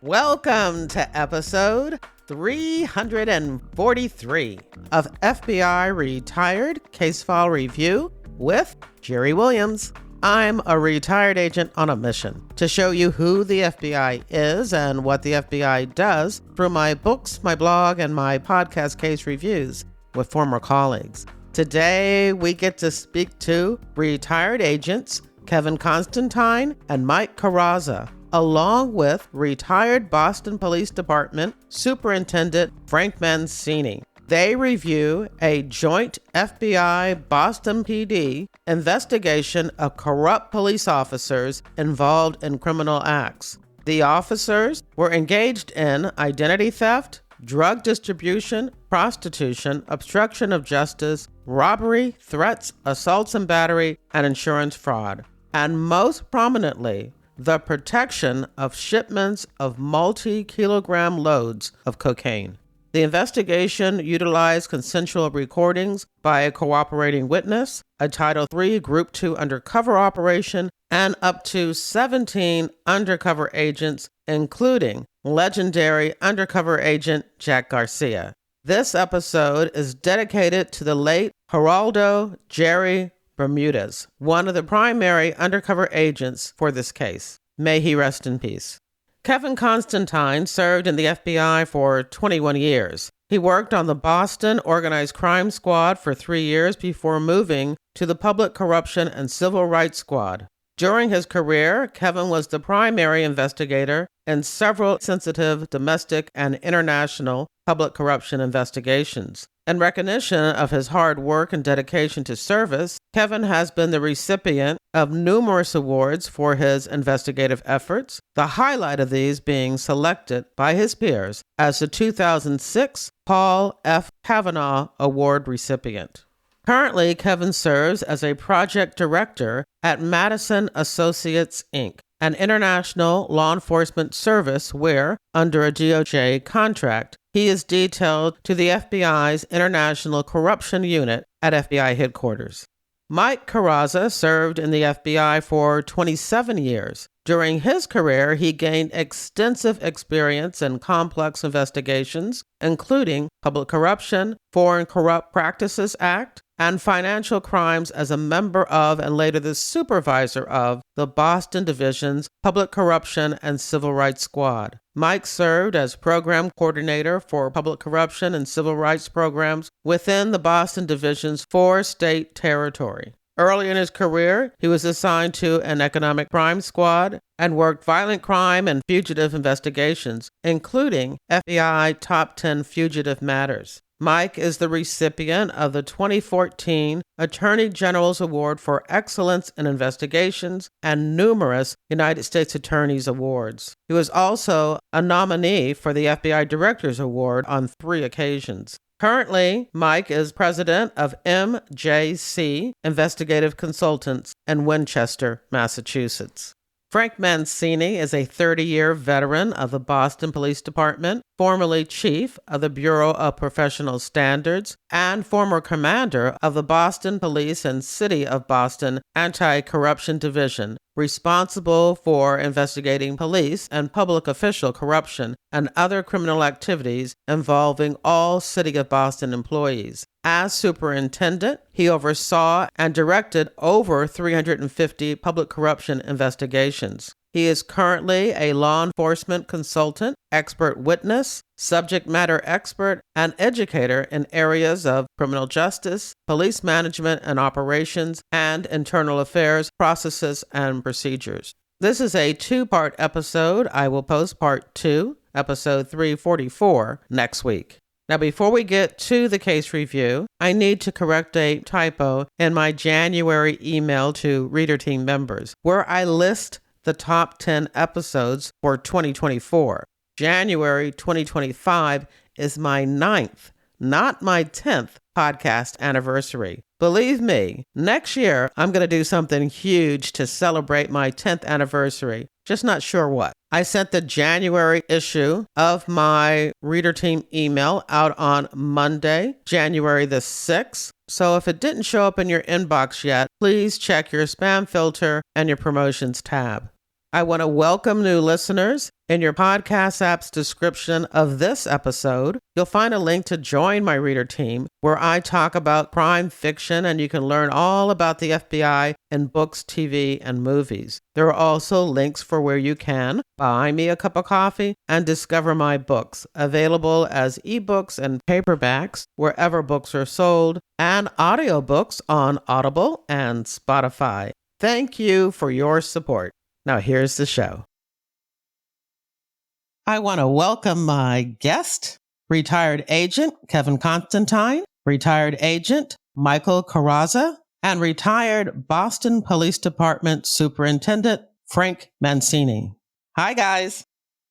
Welcome to episode 343 of FBI Retired Case File Review with Jerry Williams. I'm a retired agent on a mission to show you who the FBI is and what the FBI does through my books, my blog, and my podcast case reviews with former colleagues. Today, we get to speak to retired agents Kevin Constantine and Mike Carazza, along with retired Boston Police Department Superintendent Frank Mancini. They review a joint FBI Boston PD investigation of corrupt police officers involved in criminal acts. The officers were engaged in identity theft, drug distribution, prostitution, obstruction of justice, robbery, threats, assaults and battery, and insurance fraud. And most prominently, the protection of shipments of multi-kilogram loads of cocaine. The investigation utilized consensual recordings by a cooperating witness, a Title III Group 2 undercover operation, and up to 17 undercover agents, including legendary undercover agent Jack Garcia. This episode is dedicated to the late Giraldo Gerry Bermudez, one of the primary undercover agents for this case. May he rest in peace. Kevin Constantine served in the FBI for 21 years. He worked on the Boston Organized Crime Squad for 3 years before moving to the Public Corruption and Civil Rights Squad. During his career, Kevin was the primary investigator in several sensitive domestic and international public corruption investigations. In recognition of his hard work and dedication to service, Kevin has been the recipient of numerous awards for his investigative efforts, the highlight of these being selected by his peers as the 2006 Paul F. Kavanaugh Award recipient. Currently, Kevin serves as a project director at Madison Associates, Inc., an international law enforcement service where, under a DOJ contract, he is detailed to the FBI's International Corruption Unit at FBI headquarters. Mike Carazza served in the FBI for 27 years. During his career, he gained extensive experience in complex investigations, including public corruption, Foreign Corrupt Practices Act, and financial crimes as a member of and later the supervisor of the Boston Division's Public Corruption and Civil Rights Squad. Mike served as program coordinator for public corruption and civil rights programs within the Boston Division's 4-state territory. Early in his career, he was assigned to an economic crime squad and worked violent crime and fugitive investigations, including FBI Top 10 Fugitive Matters. Mike is the recipient of the 2014 Attorney General's Award for Excellence in Investigations and numerous United States Attorney's Awards. He was also a nominee for the FBI Director's Award on 3 occasions. Currently, Mike is president of MJC Investigative Consultants in Winchester, Massachusetts. Frank Mancini is a 30-year veteran of the Boston Police Department, formerly chief of the Bureau of Professional Standards, and former commander of the Boston Police and City of Boston Anti-Corruption Division, responsible for investigating police and public official corruption and other criminal activities involving all City of Boston employees. As superintendent, he oversaw and directed over 350 public corruption investigations. He is currently a law enforcement consultant, expert witness, subject matter expert, and educator in areas of criminal justice, police management and operations, and internal affairs, processes, and procedures. This is a 2-part episode. I will post part 2, episode 344, next week. Now, before we get to the case review, I need to correct a typo in my January email to Reader Team members, where I list the top 10 episodes for 2024. January 2025 is my 9th, not my 10th podcast anniversary. Believe me, next year I'm going to do something huge to celebrate my 10th anniversary. Just not sure what. I sent the January issue of my Reader Team email out on Monday, January the 6th. So if it didn't show up in your inbox yet, please check your spam filter and your promotions tab. I want to welcome new listeners. In your podcast app's description of this episode, you'll find a link to join my reader team where I talk about crime fiction and you can learn all about the FBI in books, TV, and movies. There are also links for where you can buy me a cup of coffee and discover my books, available as ebooks and paperbacks wherever books are sold, and audiobooks on Audible and Spotify. Thank you for your support. Now here's the show. I want to welcome my guest, retired agent Kevin Constantine, retired agent Michael Carazza, and retired Boston Police Department Superintendent Frank Mancini. Hi, guys.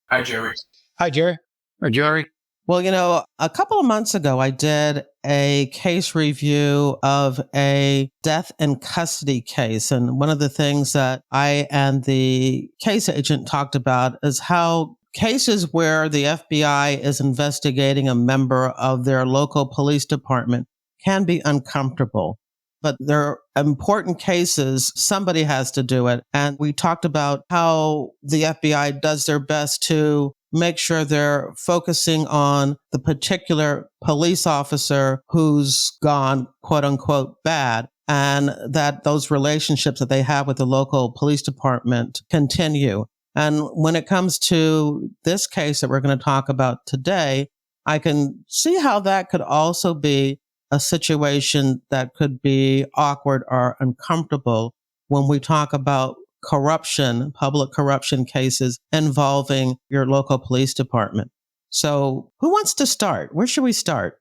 Hi, Gerry. Hi, Gerry. Hi, Gerry. Well, a couple of months ago, I did a case review of a death in custody case. And one of the things that I and the case agent talked about is how cases where the FBI is investigating a member of their local police department can be uncomfortable. But they're important cases. Somebody has to do it. And we talked about how the FBI does their best to make sure they're focusing on the particular police officer who's gone, quote unquote, bad, and that those relationships that they have with the local police department continue. And when it comes to this case that we're going to talk about today, I can see how that could also be a situation that could be awkward or uncomfortable when we talk about corruption, public corruption cases involving your local police department. So who wants to start? Where should we start?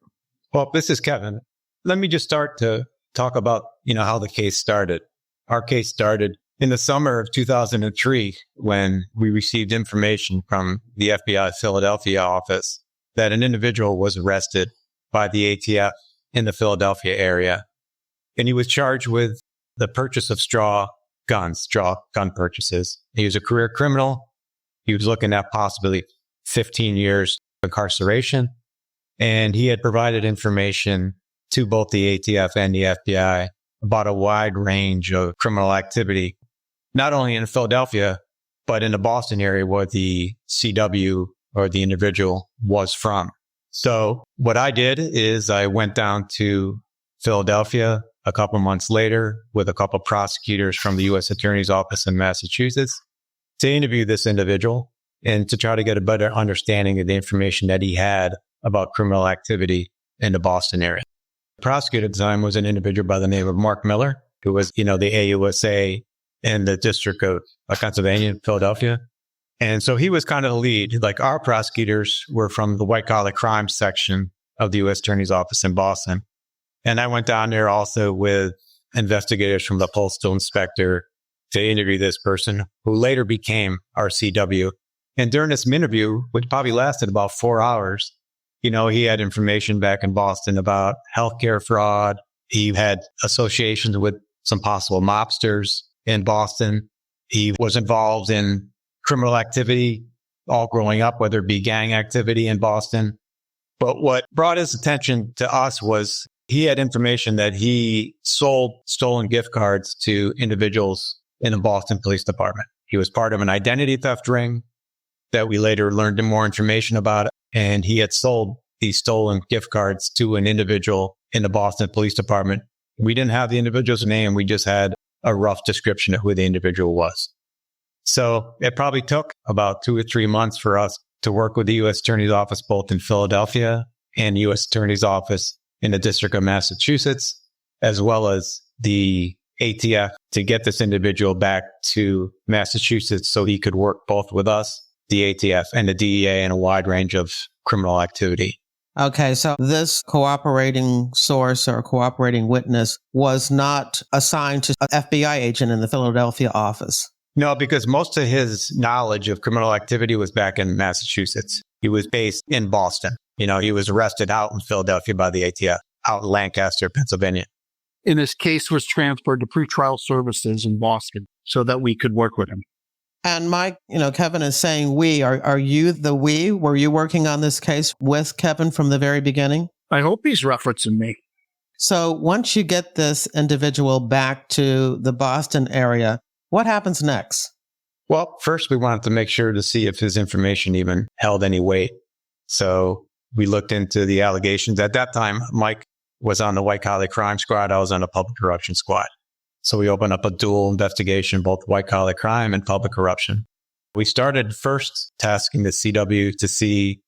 Well, this is Kevin. Let me just start to talk about, how the case started. Our case started in the summer of 2003 when we received information from the FBI Philadelphia office that an individual was arrested by the ATF in the Philadelphia area. And he was charged with the purchase of straw gun purchases. He was a career criminal. He was looking at possibly 15 years incarceration. And he had provided information to both the ATF and the FBI about a wide range of criminal activity, not only in Philadelphia, but in the Boston area where the CW or the individual was from. So what I did is I went down to Philadelphia a couple months later with a couple prosecutors from the U.S. Attorney's Office in Massachusetts to interview this individual and to try to get a better understanding of the information that he had about criminal activity in the Boston area. The prosecutor at the time was an individual by the name of Mark Miller, who was, the AUSA in the District of Pennsylvania, Philadelphia. And so he was kind of the lead. Like our prosecutors were from the white collar crime section of the U.S. Attorney's Office in Boston. And I went down there also with investigators from the postal inspector to interview this person who later became our CW. And during this interview, which probably lasted about 4 hours, he had information back in Boston about healthcare fraud. He had associations with some possible mobsters in Boston. He was involved in criminal activity all growing up, whether it be gang activity in Boston. But what brought his attention to us was he had information that he sold stolen gift cards to individuals in the Boston Police Department. He was part of an identity theft ring that we later learned more information about. And he had sold these stolen gift cards to an individual in the Boston Police Department. We didn't have the individual's name. We just had a rough description of who the individual was. So it probably took about 2 or 3 months for us to work with the U.S. Attorney's Office, both in Philadelphia and U.S. Attorney's Office in the District of Massachusetts, as well as the ATF, to get this individual back to Massachusetts so he could work both with us, the ATF, and the DEA in a wide range of criminal activity. Okay, so this cooperating source or cooperating witness was not assigned to an FBI agent in the Philadelphia office. No, because most of his knowledge of criminal activity was back in Massachusetts. He was based in Boston. He was arrested out in Philadelphia by the ATF, out in Lancaster, Pennsylvania. And this case was transferred to pretrial services in Boston so that we could work with him. And Mike, Kevin is saying we. Are you the we? Were you working on this case with Kevin from the very beginning? I hope he's referencing me. So once you get this individual back to the Boston area, what happens next? Well, first we wanted to make sure to see if his information even held any weight. So we looked into the allegations. At that time, Mike was on the white collar crime squad. I was on the public corruption squad. So we opened up a dual investigation, both white collar crime and public corruption. We started first tasking the CW to see,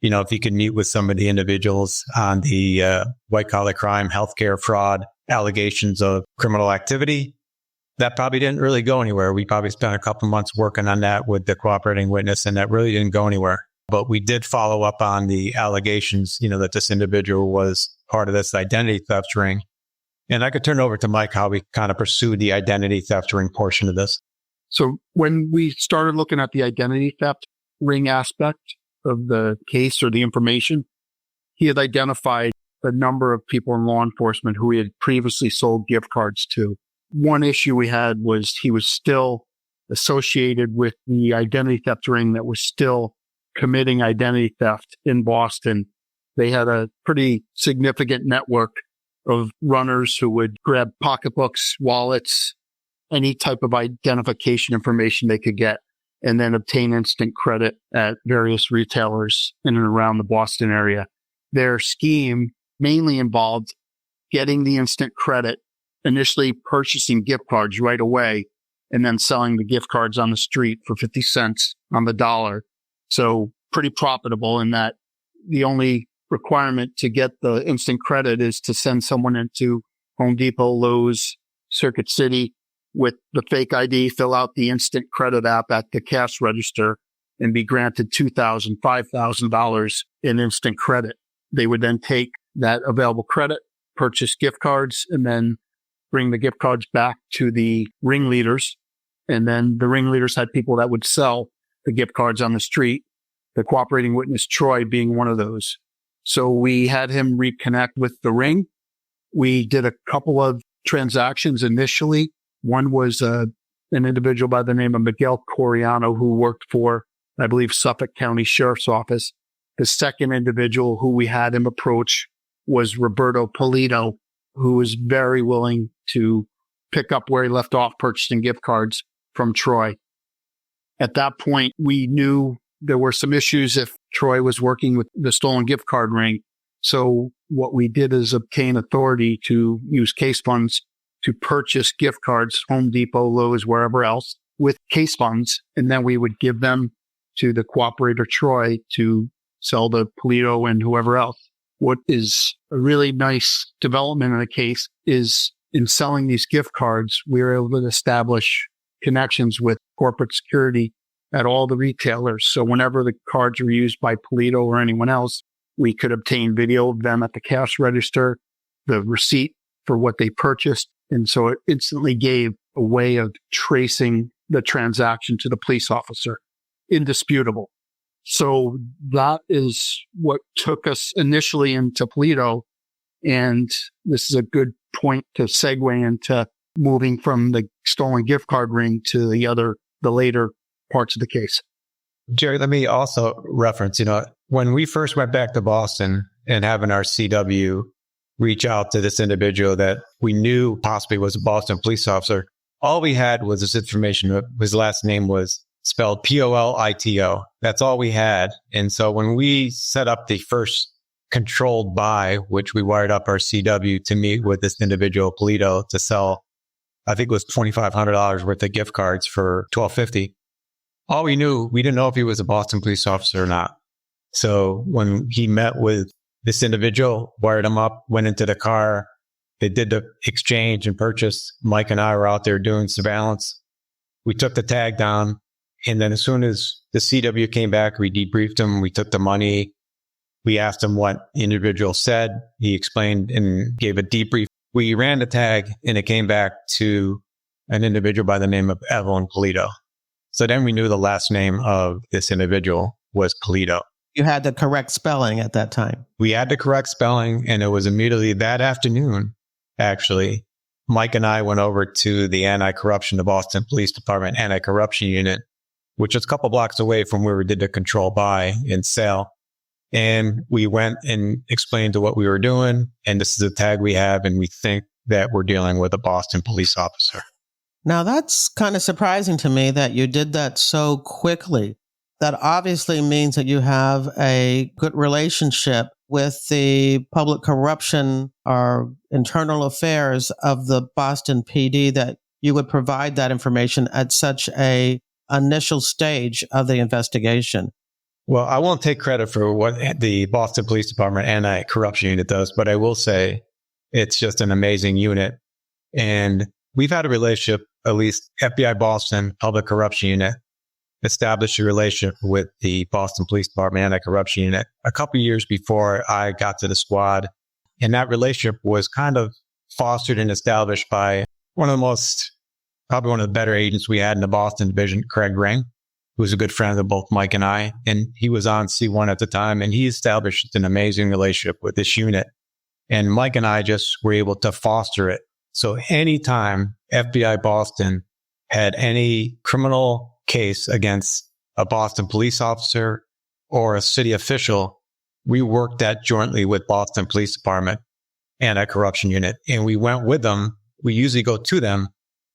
if he could meet with some of the individuals on the white collar crime, healthcare fraud, allegations of criminal activity. That probably didn't really go anywhere. We probably spent a couple months working on that with the cooperating witness, and that really didn't go anywhere. But we did follow up on the allegations, that this individual was part of this identity theft ring. And I could turn over to Mike how we kind of pursued the identity theft ring portion of this. So when we started looking at the identity theft ring aspect of the case or the information, he had identified a number of people in law enforcement who he had previously sold gift cards to. One issue we had was he was still associated with the identity theft ring that was still committing identity theft in Boston. They had a pretty significant network of runners who would grab pocketbooks, wallets, any type of identification information they could get, and then obtain instant credit at various retailers in and around the Boston area. Their scheme mainly involved getting the instant credit, initially purchasing gift cards right away, and then selling the gift cards on the street for 50 cents on the dollar. So pretty profitable in that the only requirement to get the instant credit is to send someone into Home Depot, Lowe's, Circuit City with the fake ID, fill out the instant credit app at the cash register, and be granted $2,000, $5,000 in instant credit. They would then take that available credit, purchase gift cards, and then bring the gift cards back to the ringleaders. And then the ringleaders had people that would sell the gift cards on the street, the cooperating witness Troy being one of those. So we had him reconnect with the ring. We did a couple of transactions initially. One was an individual by the name of Miguel Coriano who worked for, I believe, Suffolk County Sheriff's Office. The second individual who we had him approach was Roberto Polito, who was very willing to pick up where he left off purchasing gift cards from Troy. At that point, we knew there were some issues if Troy was working with the stolen gift card ring. So what we did is obtain authority to use case funds to purchase gift cards, Home Depot, Lowe's, wherever else, with case funds. And then we would give them to the cooperator Troy to sell to Polito and whoever else. What is a really nice development in the case is in selling these gift cards, we were able to establish connections with corporate security at all the retailers. So whenever the cards were used by Polito or anyone else, we could obtain video of them at the cash register, the receipt for what they purchased. And so it instantly gave a way of tracing the transaction to the police officer. Indisputable. So that is what took us initially into Polito. And this is a good point to segue into moving from the stolen gift card ring to the later parts of the case. Gerry, let me also reference, when we first went back to Boston and having our CW reach out to this individual that we knew possibly was a Boston police officer, all we had was this information. His last name was spelled Polito. That's all we had. And so when we set up the first controlled buy, which we wired up our CW to meet with this individual, Polito, to sell, I think it was $2,500 worth of gift cards for $1,250. All we didn't know if he was a Boston police officer or not. So when he met with this individual, wired him up, went into the car, they did the exchange and purchase. Mike and I were out there doing surveillance. We took the tag down. And then as soon as the CW came back, we debriefed him. We took the money. We asked him what the individual said. He explained and gave a debrief. We ran the tag and it came back to an individual by the name of Evelyn Polito. So then we knew the last name of this individual was Polito. You had the correct spelling at that time. We had the correct spelling, and it was immediately that afternoon, actually, Mike and I went over to the the Boston Police Department anti-corruption unit, which is a couple blocks away from where we did the control buy and sale. And we went and explained to what we were doing. And this is a tag we have, and we think that we're dealing with a Boston police officer. Now, that's kind of surprising to me that you did that so quickly. That obviously means that you have a good relationship with the public corruption or internal affairs of the Boston PD, that you would provide that information at such a initial stage of the investigation. Well, I won't take credit for what the Boston Police Department anti-corruption unit does, but I will say it's just an amazing unit. And we've had a relationship, at least FBI Boston Public Corruption Unit established a relationship with the Boston Police Department Anti-Corruption Unit a couple of years before I got to the squad. And that relationship was kind of fostered and established by probably one of the better agents we had in the Boston division, Craig Ring, who was a good friend of both Mike and I. And he was on C1 at the time, and he established an amazing relationship with this unit. And Mike and I just were able to foster it. So anytime FBI Boston had any criminal case against a Boston police officer or a city official, we worked that jointly with Boston Police Department Anti-Corruption Unit. And we went with them. We usually go to them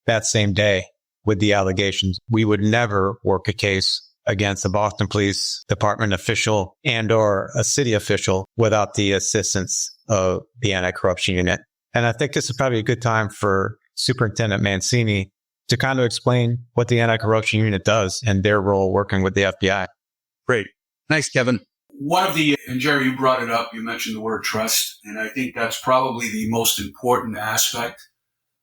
that same day with the allegations. We would never work a case against a Boston Police Department official and or a city official without the assistance of the Anti-Corruption Unit. And I think this is probably a good time for Superintendent Mancini to kind of explain what the Anti-Corruption Unit does and their role working with the FBI. Great. Thanks, Kevin. And Gerry, you brought it up, you mentioned the word trust, and I think that's probably the most important aspect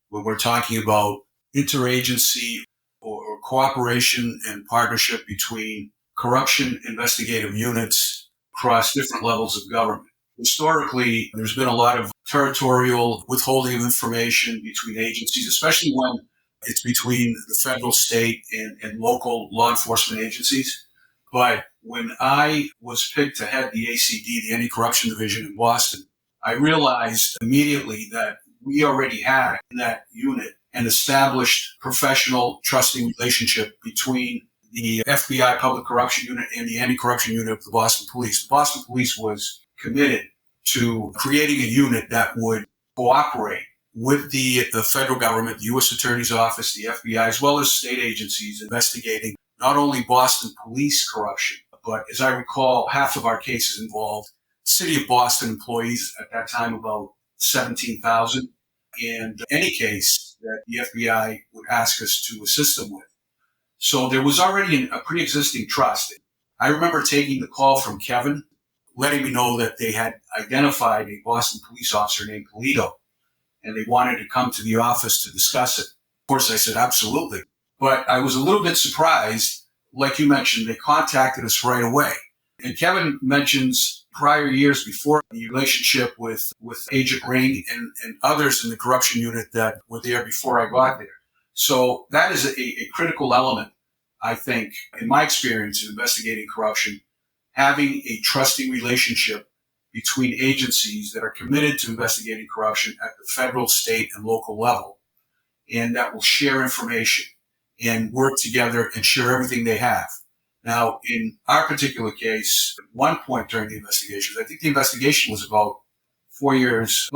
when we're talking about interagency or cooperation and partnership between corruption investigative units across different levels of government. Historically, there's been a lot of territorial withholding of information between agencies, especially when it's between the federal, state, and local law enforcement agencies. But when I was picked to head the ACD, the Anti-Corruption Division in Boston, I realized immediately that we already had in that unit an established professional trusting relationship between the FBI Public Corruption Unit and the Anti-Corruption Unit of the Boston Police. The Boston Police was committed to creating a unit that would cooperate with the federal government, the U.S. Attorney's Office, the FBI, as well as state agencies investigating not only Boston police corruption, but as I recall, half of our cases involved City of Boston employees, at that time about 17,000, and any case that the FBI would ask us to assist them with. So there was already a pre-existing trust. I remember taking the call from Kevin, letting me know that they had identified a Boston police officer named Polito, and they wanted to come to the office to discuss it. Of course, I said, absolutely. But I was a little bit surprised. Like you mentioned, they contacted us right away. And Kevin mentions prior years before the relationship with Agent Ring and others in the corruption unit that were there before I got there. So that is a critical element, I think, in my experience in investigating corruption, having a trusting relationship between agencies that are committed to investigating corruption at the federal, state, and local level, and that will share information and work together and share everything they have. Now, in our particular case, at one point during the investigation, I think the investigation was about 4 years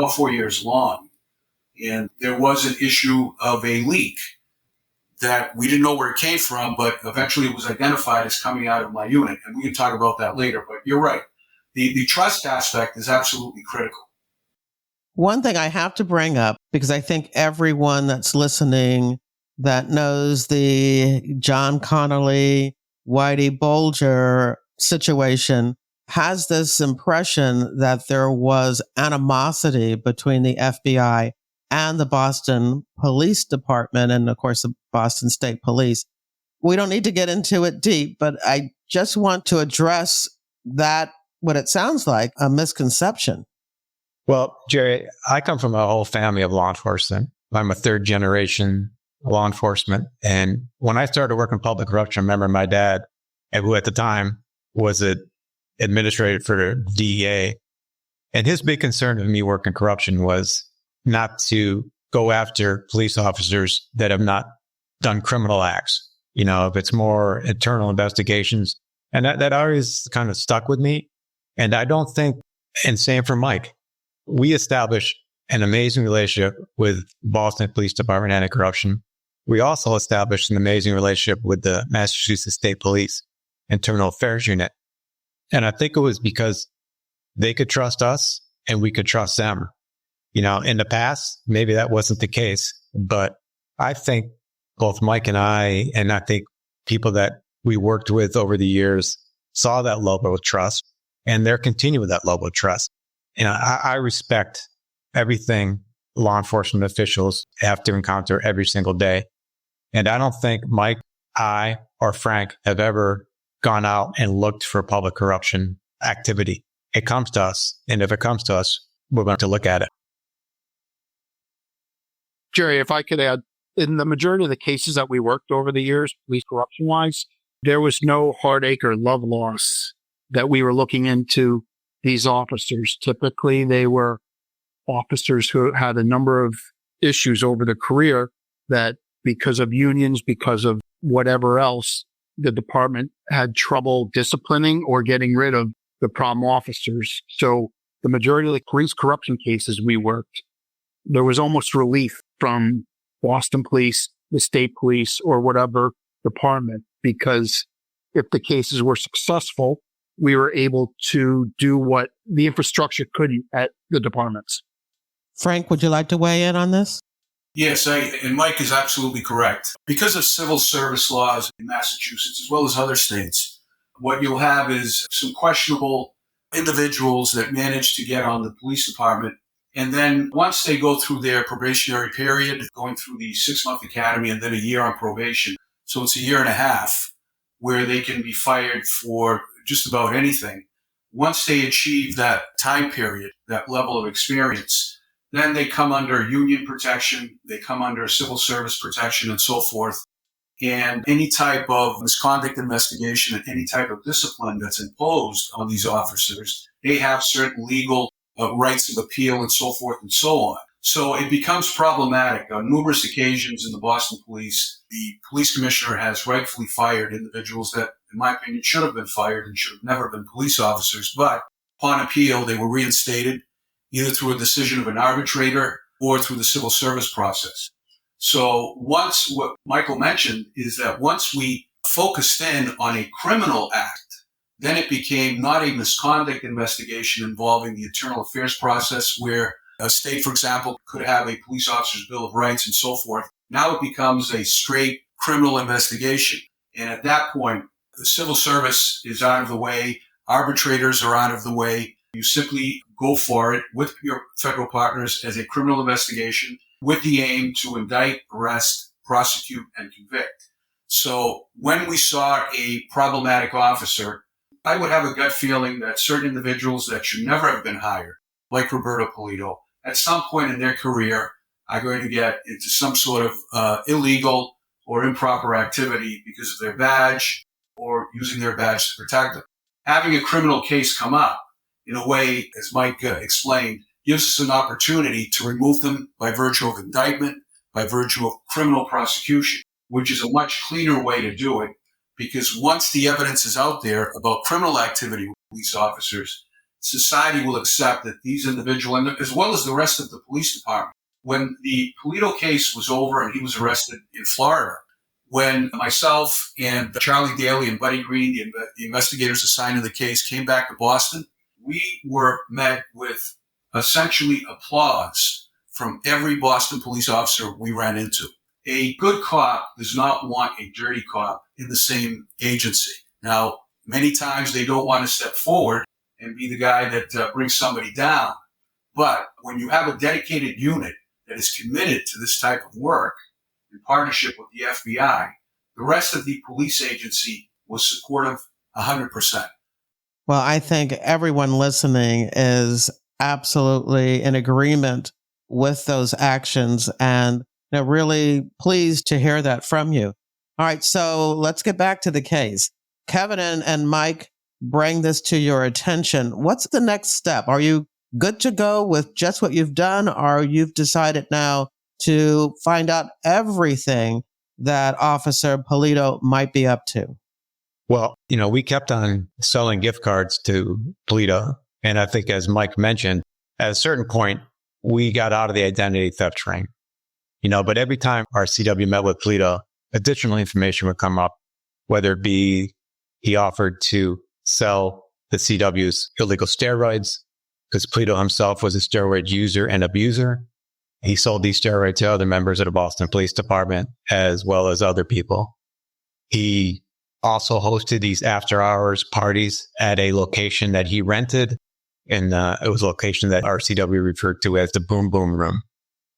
long, and there was an issue of a leak that we didn't know where it came from, but eventually it was identified as coming out of my unit, and we can talk about that later. But you're right. The trust aspect is absolutely critical. One thing I have to bring up, because I think everyone that's listening that knows the John Connolly, Whitey Bulger situation has this impression that there was animosity between the FBI and the Boston Police Department and, of course, the Boston State Police. We don't need to get into it deep, but I just want to address that, what it sounds like, a misconception. Well, Gerry, I come from a whole family of law enforcement. I'm a third generation law enforcement. And when I started working public corruption, I remember my dad, who at the time was an administrator for the DEA. And his big concern of me working corruption was not to go after police officers that have not done criminal acts. You know, if it's more internal investigations. And that always kind of stuck with me. And I don't think, and same for Mike, we established an amazing relationship with Boston Police Department Anti-Corruption. we also established an amazing relationship with the Massachusetts State Police Internal Affairs Unit. And I think it was because they could trust us and we could trust them. In the past, maybe that wasn't the case, but I think both Mike and I think people that we worked with over the years saw that level of trust, and they're continuing that level of trust. I respect everything law enforcement officials have to encounter every single day. And I don't think Mike, I, or Frank have ever gone out and looked for public corruption activity. It comes to us. And if it comes to us, we're going to look at it. Gerry, if I could add, in the majority of the cases that we worked over the years, police corruption-wise, there was no heartache or love loss that we were looking into these officers. Typically, they were officers who had a number of issues over their career that because of unions, because of whatever else, the department had trouble disciplining or getting rid of the problem officers. So the majority of the police corruption cases we worked, there was almost relief from Boston Police, the state police, or whatever department, because if the cases were successful, we were able to do what the infrastructure couldn't at the departments. Frank, would you like to weigh in on this? Yes, and Mike is absolutely correct. Because of civil service laws in Massachusetts, as well as other states, what you'll have is some questionable individuals that manage to get on the police department. And then once they go through their probationary period, going through the 6-month academy and then a year on probation, so it's a year and a half where they can be fired for just about anything. Once they achieve that time period, that level of experience, then they come under union protection, they come under civil service protection and so forth. And any type of misconduct investigation and any type of discipline that's imposed on these officers, they have certain legal rights of appeal and so forth and so on. So it becomes problematic. On numerous occasions in the Boston Police, the police commissioner has rightfully fired individuals that, in my opinion, should have been fired and should have never been police officers. But upon appeal, they were reinstated either through a decision of an arbitrator or through the civil service process. So what Michael mentioned is that once we focused in on a criminal act, then it became not a misconduct investigation involving the internal affairs process where a state, for example, could have a police officer's bill of rights and so forth. Now it becomes a straight criminal investigation. And at that point, the civil service is out of the way. Arbitrators are out of the way. You simply go for it with your federal partners as a criminal investigation with the aim to indict, arrest, prosecute, and convict. So when we saw a problematic officer, I would have a gut feeling that certain individuals that should never have been hired, like Roberto Polito, at some point in their career are going to get into some sort of illegal or improper activity because of their badge or using their badge to protect them. Having a criminal case come up, in a way, as Mike explained, gives us an opportunity to remove them by virtue of indictment, by virtue of criminal prosecution, which is a much cleaner way to do it, because once the evidence is out there about criminal activity with police officers, society will accept that these individuals, as well as the rest of the police department, when the Polito case was over and he was arrested in Florida, when myself and Charlie Daly and Buddy Green, the investigators assigned to the case, came back to Boston, we were met with essentially applause from every Boston police officer we ran into. A good cop does not want a dirty cop in the same agency. Now, many times they don't want to step forward and be the guy that brings somebody down. But when you have a dedicated unit that is committed to this type of work in partnership with the FBI, the rest of the police agency was supportive 100%. Well, I think everyone listening is absolutely in agreement with those actions and really pleased to hear that from you. All right, so let's get back to the case. Kevin and Mike bring this to your attention. What's the next step? Are you good to go with just what you've done, or you've decided now to find out everything that Officer Polito might be up to? Well, we kept on selling gift cards to Polito. And I think, as Mike mentioned, at a certain point, we got out of the identity theft ring. But every time our CW met with Polito, additional information would come up, whether it be he offered to sell the CW's illegal steroids, because Polito himself was a steroid user and abuser. He sold these steroids to other members of the Boston Police Department, as well as other people. He also hosted these after-hours parties at a location that he rented, and it was a location that RCW referred to as the Boom Boom Room.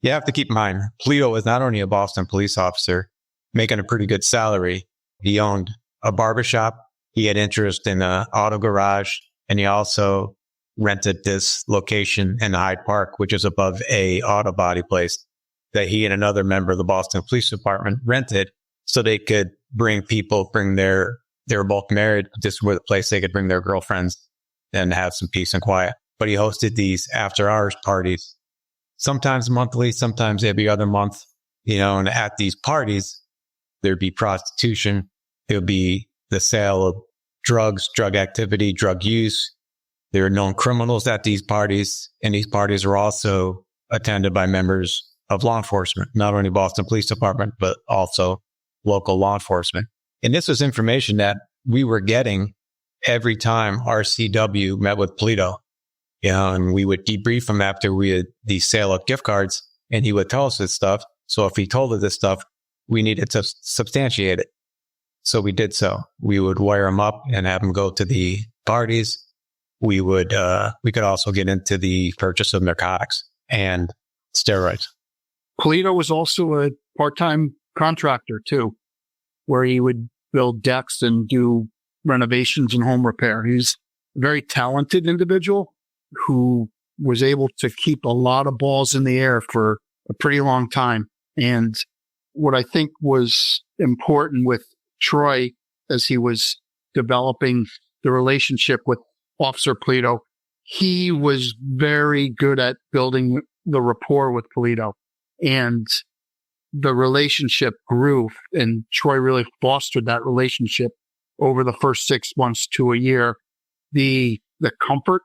You have to keep in mind, Polito was not only a Boston police officer, making a pretty good salary. He owned a barbershop, he had interest in an auto garage, and he also rented this location in Hyde Park, which is above a auto body place that he and another member of the Boston Police Department rented so they could they were both married. This was a place they could bring their girlfriends and have some peace and quiet. But he hosted these after hours parties, sometimes monthly, sometimes every other month, and at these parties, there'd be prostitution. It would be the sale of drugs, drug activity, drug use. There are known criminals at these parties, and these parties are also attended by members of law enforcement, not only Boston Police Department, but also local law enforcement. And this was information that we were getting every time RCW met with Polito. And we would debrief him after we had the sale of gift cards, and he would tell us this stuff. So if he told us this stuff, we needed to substantiate it. So we did so. We would wire him up and have him go to the parties. We could also get into the purchase of narcotics and steroids. Polito was also a part-time contractor too, where he would build decks and do renovations and home repair. He's a very talented individual who was able to keep a lot of balls in the air for a pretty long time. And what I think was important with Troy as he was developing the relationship with Officer Polito, he was very good at building the rapport with Polito, and the relationship grew, and Troy really fostered that relationship over the first 6 months to a year. The comfort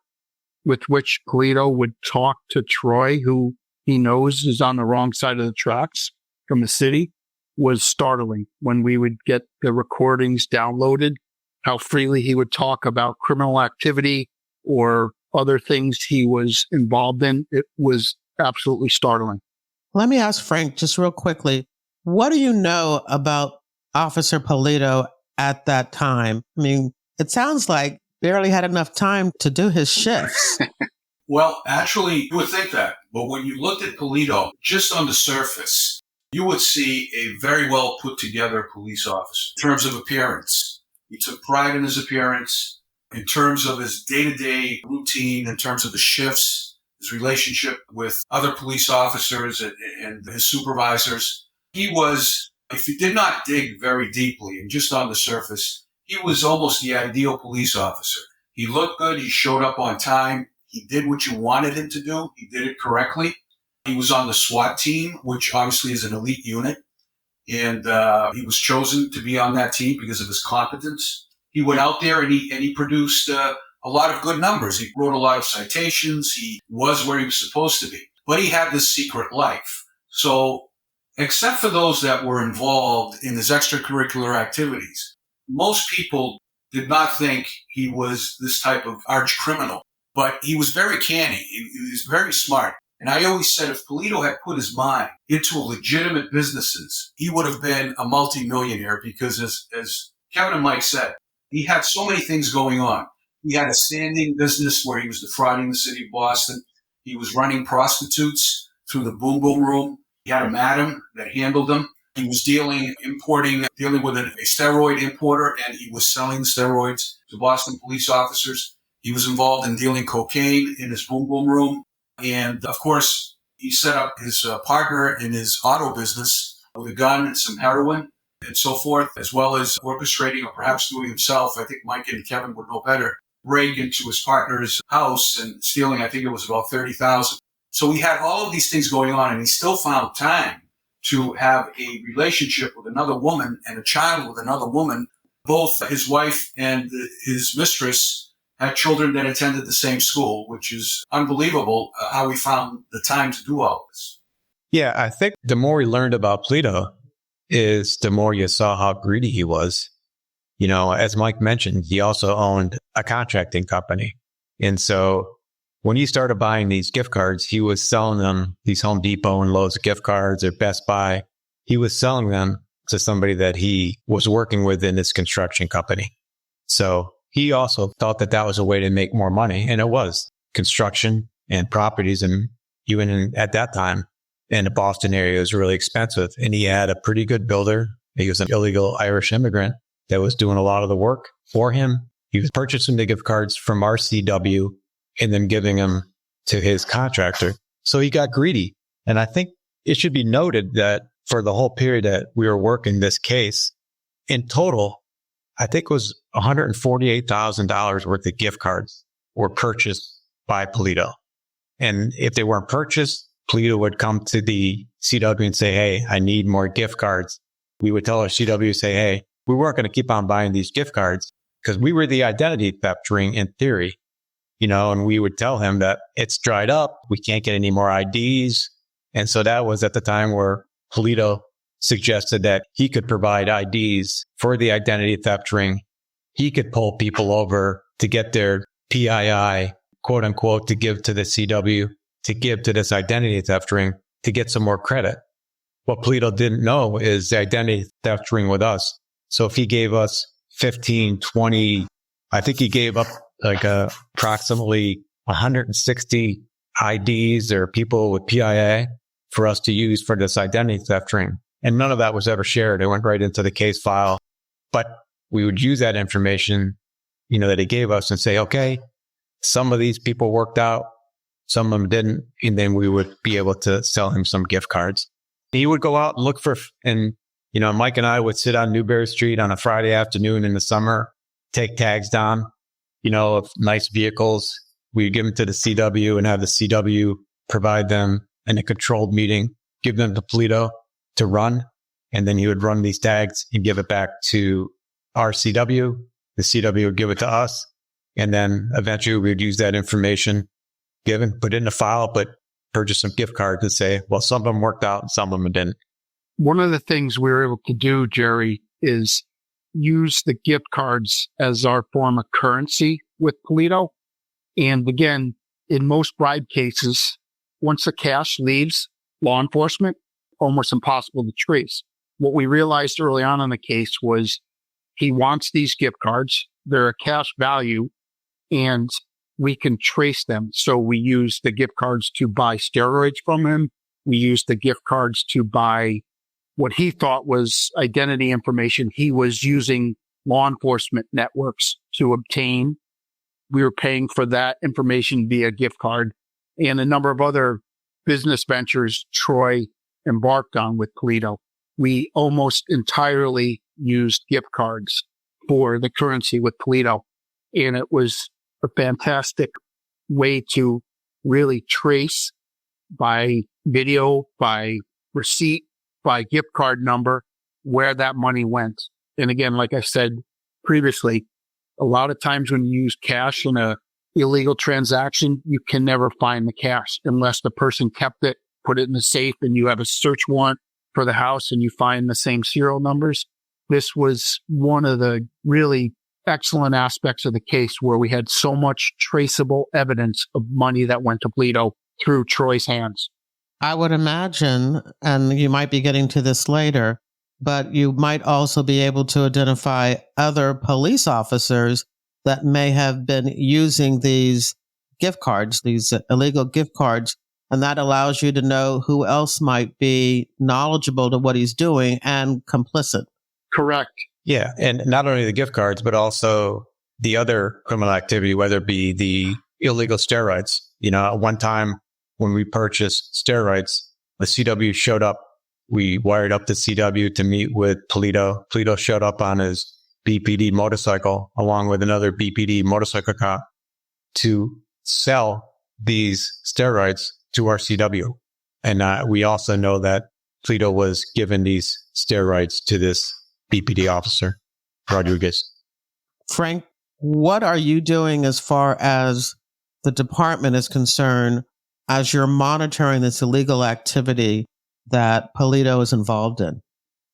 with which Polito would talk to Troy, who he knows is on the wrong side of the tracks from the city, was startling. When we would get the recordings downloaded, how freely he would talk about criminal activity or other things he was involved in, it was absolutely startling. Let me ask Frank just real quickly, what do you know about Officer Polito at that time? I mean, it sounds like barely had enough time to do his shifts. Well, actually, you would think that. But when you looked at Polito, just on the surface, you would see a very well put together police officer in terms of appearance. He took pride in his appearance, in terms of his day-to-day routine, in terms of the shifts, his relationship with other police officers and his supervisors. He was, if you did not dig very deeply and just on the surface, he was almost the ideal police officer. He looked good. He showed up on time. He did what you wanted him to do. He did it correctly. He was on the SWAT team, which obviously is an elite unit. And he was chosen to be on that team because of his competence. He went out there and he produced a lot of good numbers. He wrote a lot of citations. He was where he was supposed to be. But he had this secret life. So except for those that were involved in his extracurricular activities, most people did not think he was this type of arch criminal. But he was very canny. He was very smart. And I always said if Polito had put his mind into legitimate businesses, he would have been a multimillionaire because as Kevin and Mike said, he had so many things going on. He had a standing business where he was defrauding the city of Boston. He was running prostitutes through the Boom Boom Room. He had a madam that handled them. He was dealing with a steroid importer, and he was selling steroids to Boston police officers. He was involved in dealing cocaine in his Boom Boom Room. And, of course, he set up his partner in his auto business with a gun and some heroin and so forth, as well as orchestrating or perhaps doing himself. I think Mike and Kevin would know better. Break into his partner's house and stealing, I think it was about $30,000. So he had all of these things going on, and he still found time to have a relationship with another woman and a child with another woman. Both his wife and his mistress had children that attended the same school, which is unbelievable how he found the time to do all this. Yeah, I think the more we learned about Polito is the more you saw how greedy he was. As Mike mentioned, he also owned a contracting company. And so when he started buying these gift cards, he was selling them, these Home Depot and Lowe's gift cards or Best Buy. He was selling them to somebody that he was working with in his construction company. So he also thought that that was a way to make more money. And it was construction and properties. And even at that time in the Boston area, it was really expensive. And he had a pretty good builder. He was an illegal Irish immigrant that was doing a lot of the work for him. He was purchasing the gift cards from RCW and then giving them to his contractor. So he got greedy. And I think it should be noted that for the whole period that we were working this case, in total, I think it was $148,000 worth of gift cards were purchased by Polito. And if they weren't purchased, Polito would come to the CW and say, hey, I need more gift cards. We would tell our CW, say, hey, we weren't going to keep on buying these gift cards because we were the identity theft ring in theory, and we would tell him that it's dried up. We can't get any more IDs. And so that was at the time where Polito suggested that he could provide IDs for the identity theft ring. He could pull people over to get their PII, quote unquote, to give to the CW, to give to this identity theft ring, to get some more credit. What Polito didn't know is the identity theft ring with us. So if he gave us 15, 20, I think he gave up approximately 160 IDs or people with PIA for us to use for this identity theft ring. And none of that was ever shared. It went right into the case file. But we would use that information, that he gave us and say, okay, some of these people worked out, some of them didn't. And then we would be able to sell him some gift cards. He would go out and look for, and Mike and I would sit on Newberry Street on a Friday afternoon in the summer, take tags down, of nice vehicles. We'd give them to the CW and have the CW provide them in a controlled meeting, give them to Polito to run. And then he would run these tags and give it back to our CW. The CW would give it to us. And then eventually we would use that information given, put it in a file, but purchase some gift cards and say, well, some of them worked out and some of them didn't. One of the things we were able to do, Gerry, is use the gift cards as our form of currency with Polito. And again, in most bribe cases, once the cash leaves law enforcement, almost impossible to trace. What we realized early on in the case was he wants these gift cards. They're a cash value and we can trace them. So we use the gift cards to buy steroids from him. We used the gift cards to buy what he thought was identity information he was using law enforcement networks to obtain. We were paying for that information via gift card and a number of other business ventures Troy embarked on with Polito. We almost entirely used gift cards for the currency with Polito. And it was a fantastic way to really trace by video, by receipt, by gift card number, where that money went. And again, like I said previously, a lot of times when you use cash in a illegal transaction, you can never find the cash unless the person kept it, put it in the safe, and you have a search warrant for the house and you find the same serial numbers. This was one of the really excellent aspects of the case where we had so much traceable evidence of money that went to Polito through Troy's hands. I would imagine, and you might be getting to this later, but you might also be able to identify other police officers that may have been using these gift cards, these illegal gift cards, and that allows you to know who else might be knowledgeable to what he's doing and complicit. Correct. Yeah. And not only the gift cards, but also the other criminal activity, whether it be the illegal steroids. At one time when we purchased steroids, the CW showed up. We wired up the CW to meet with Polito. Polito showed up on his BPD motorcycle along with another BPD motorcycle cop to sell these steroids to our CW. And we also know that Polito was given these steroids to this BPD officer, Rodriguez. Frank, what are you doing as far as the department is concerned as you're monitoring this illegal activity that Polito is involved in?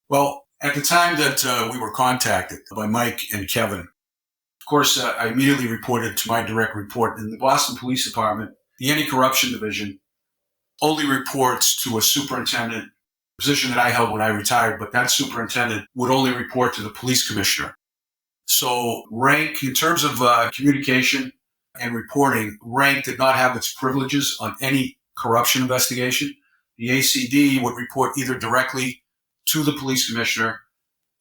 Well, at the time that we were contacted by Mike and Kevin, of course, I immediately reported to my direct report in the Boston Police Department. The Anti-Corruption Division only reports to a superintendent, position that I held when I retired, but that superintendent would only report to the police commissioner. So rank, in terms of communication and reporting, rank did not have its privileges on any corruption investigation. The ACD would report either directly to the police commissioner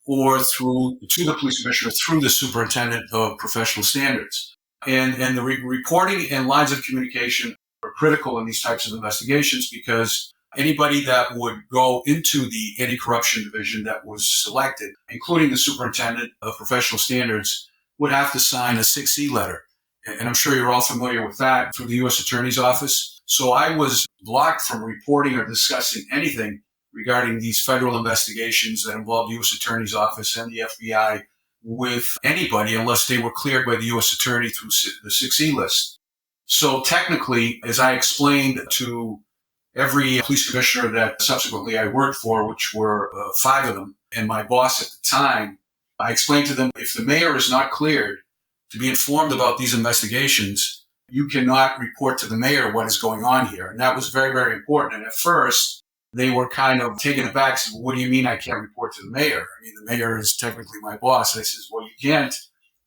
or to the police commissioner through the superintendent of professional standards. And the reporting and lines of communication are critical in these types of investigations because anybody that would go into the anti-corruption division that was selected, including the superintendent of professional standards, would have to sign a 6E letter. And I'm sure you're all familiar with that through the U.S. Attorney's Office. So I was blocked from reporting or discussing anything regarding these federal investigations that involved the U.S. Attorney's Office and the FBI with anybody unless they were cleared by the U.S. Attorney through the 6E list. So technically, as I explained to every police commissioner that subsequently I worked for, which were 5 of them, and my boss at the time, I explained to them, if the mayor is not cleared to be informed about these investigations, you cannot report to the mayor what is going on here. And that was very, very important. And at first, they were kind of taken aback. Said, what do you mean I can't report to the mayor? I mean, the mayor is technically my boss. I says, well, you can't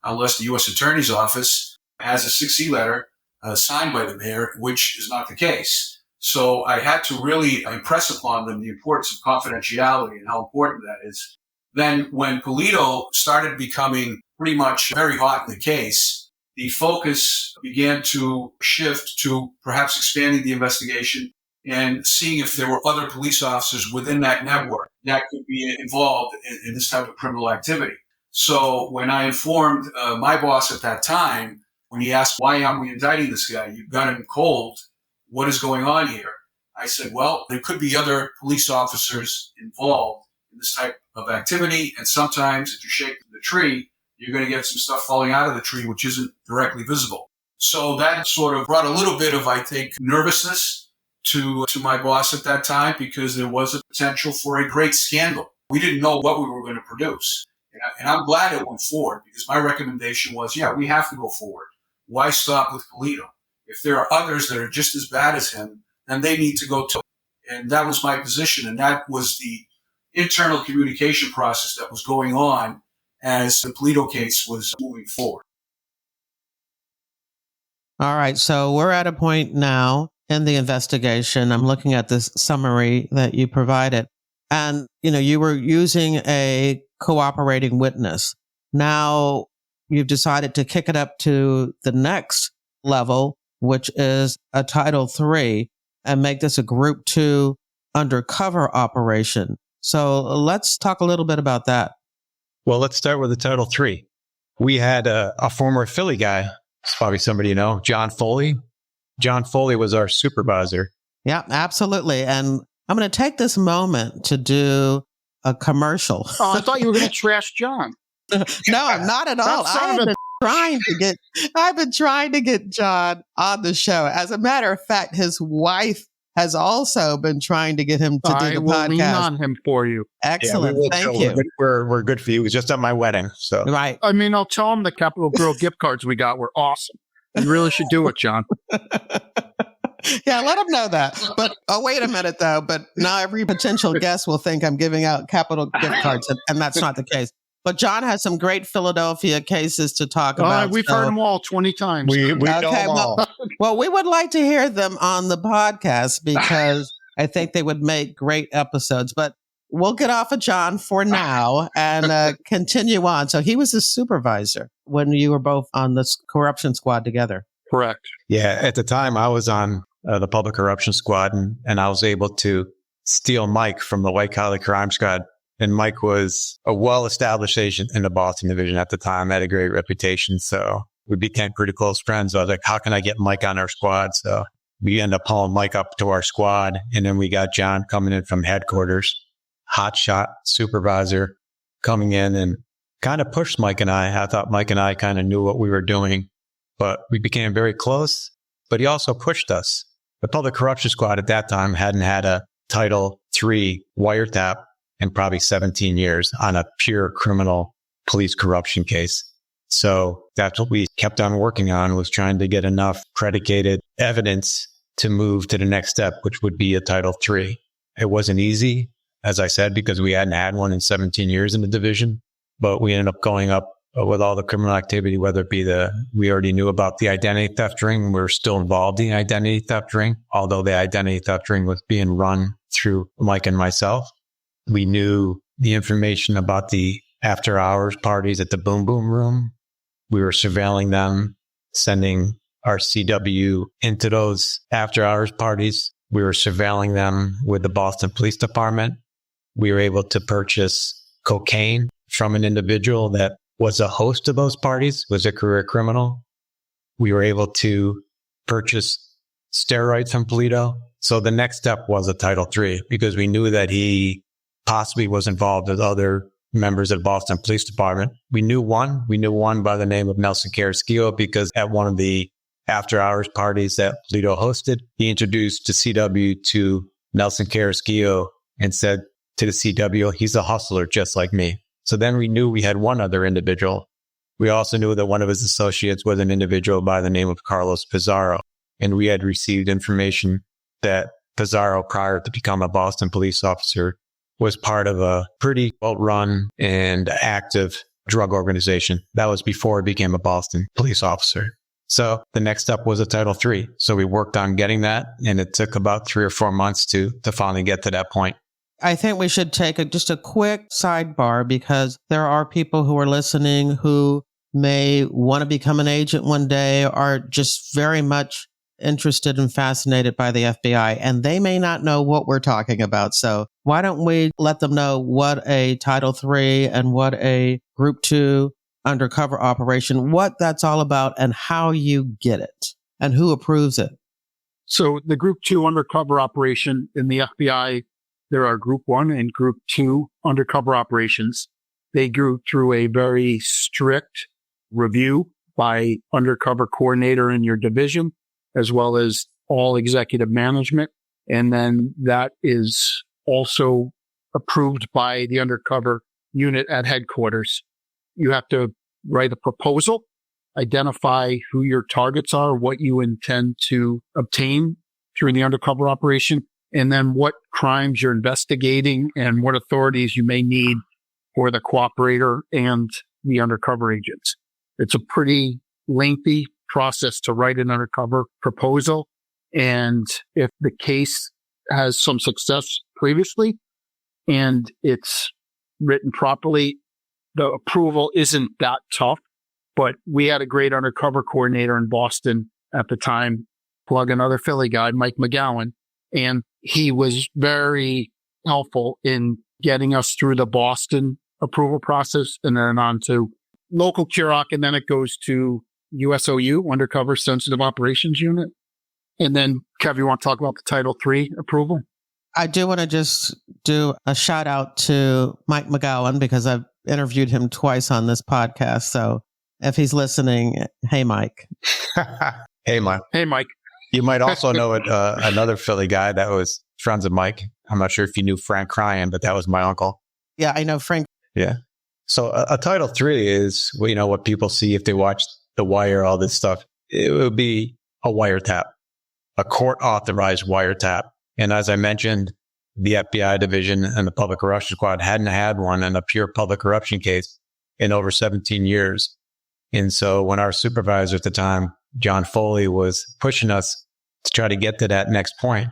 unless the U.S. Attorney's Office has a 6E letter signed by the mayor, which is not the case. So I had to really impress upon them the importance of confidentiality and how important that is. Then when Polito started becoming pretty much very hot in the case, the focus began to shift to perhaps expanding the investigation and seeing if there were other police officers within that network that could be involved in this type of criminal activity. So when I informed my boss at that time, when he asked, why aren't we indicting this guy? You've got him cold. What is going on here? I said, well, there could be other police officers involved in this type of activity. And sometimes if you shake the tree, you're going to get some stuff falling out of the tree, which isn't directly visible. So that sort of brought a little bit of, I think, nervousness to my boss at that time because there was a potential for a great scandal. We didn't know what we were going to produce. And I'm glad it went forward because my recommendation was, yeah, we have to go forward. Why stop with Polito? If there are others that are just as bad as him, then they need to go to. And that was my position. And that was the internal communication process that was going on as the Polito case was moving forward. All right. So we're at a point now in the investigation. I'm looking at this summary that you provided. And, you were using a cooperating witness. Now you've decided to kick it up to the next level, which is a Title III, and make this a Group 2 undercover operation. So let's talk a little bit about that. Well, let's start with the Title III. We had a former Philly guy, it's probably somebody you know, John Foley. John Foley was our supervisor. Yeah, absolutely. And I'm going to take this moment to do a commercial. Oh, I thought you were going to trash John. No, I'm not at all. I've been trying to get John on the show. As a matter of fact, his wife has also been trying to get him to do the podcast. I will lean on him for you. Excellent. Yeah, Thank you. We're good for you. It was just at my wedding. So right. I mean, I'll tell him the Capital Grill gift cards we got were awesome. You really should do it, John. Yeah, let him know that. But wait a minute, though. But now every potential guest will think I'm giving out Capital gift cards, and that's not the case. But John has some great Philadelphia cases to talk about. We've heard them all 20 times. We know them all. Well, we would like to hear them on the podcast because I think they would make great episodes. But we'll get off of John for now and continue on. So he was a supervisor when you were both on the corruption squad together. Correct. Yeah, at the time I was on the public corruption squad and I was able to steal Mike from the white collar crime squad. And Mike was a well-established agent in the Boston division at the time, had a great reputation. So we became pretty close friends. I was like, how can I get Mike on our squad? So we ended up pulling Mike up to our squad. And then we got John coming in from headquarters, hotshot supervisor coming in and kind of pushed Mike and I. I thought Mike and I kind of knew what we were doing, but we became very close. But he also pushed us. The public corruption squad at that time hadn't had a Title III wiretap in probably 17 years on a pure criminal police corruption case. So that's what we kept on working on, was trying to get enough predicated evidence to move to the next step, which would be a Title III. It wasn't easy, as I said, because we hadn't had one in 17 years in the division, but we ended up going up with all the criminal activity, whether it be we already knew about the identity theft ring. We were still involved in the identity theft ring, although the identity theft ring was being run through Mike and myself. We knew the information about the after hours parties at the Boom Boom Room. We were surveilling them, sending our CW into those after hours parties. We were surveilling them with the Boston Police Department. We were able to purchase cocaine from an individual that was a host of those parties, was a career criminal. We were able to purchase steroids from Polito. So the next step was a Title III, because we knew that he possibly was involved with other members of the Boston Police Department. We knew one by the name of Nelson Carrasquillo, because at one of the after hours parties that Polito hosted, he introduced the CW to Nelson Carrasquillo and said to the CW, he's a hustler just like me. So then we knew we had one other individual. We also knew that one of his associates was an individual by the name of Carlos Pizarro. And we had received information that Pizarro, prior to become a Boston police officer, was part of a pretty well-run and active drug organization. That was before he became a Boston police officer. So the next step was a Title III. So we worked on getting that, and it took about 3 or 4 months to finally get to that point. I think we should take just a quick sidebar, because there are people who are listening who may want to become an agent one day, are just very much interested and fascinated by the FBI, and they may not know what we're talking about. So why don't we let them know what a Title III and what a Group 2 undercover operation, what that's all about, and how you get it and who approves it. So the Group 2 undercover operation in the FBI, there are Group 1 and Group 2 undercover operations. They go through a very strict review by undercover coordinator in your division, as well as all executive management. And then that is also approved by the undercover unit at headquarters. You have to write a proposal, identify who your targets are, what you intend to obtain through the undercover operation, and then what crimes you're investigating and what authorities you may need for the cooperator and the undercover agents. It's a pretty lengthy process to write an undercover proposal. And if the case has some success previously and it's written properly, the approval isn't that tough. But we had a great undercover coordinator in Boston at the time, plug another Philly guy, Mike McGowan, and he was very helpful in getting us through the Boston approval process and then on to local CUROC, and then it goes to USOU, Undercover Sensitive Operations Unit. And then, Kev, you want to talk about the Title III approval? I do want to just do a shout out to Mike McGowan, because I've interviewed him twice on this podcast. So if he's listening, hey, Mike. Hey, Mike. Hey, Mike. You might also know another Philly guy that was friends of Mike. I'm not sure if you knew Frank Cryan, but that was my uncle. Yeah, I know Frank. Yeah. So a Title III is, what people see if they watch The Wire, all this stuff. It would be a wiretap, a court-authorized wiretap. And as I mentioned, the FBI division and the public corruption squad hadn't had one in a pure public corruption case in over 17 years. And so when our supervisor at the time, John Foley, was pushing us to try to get to that next point,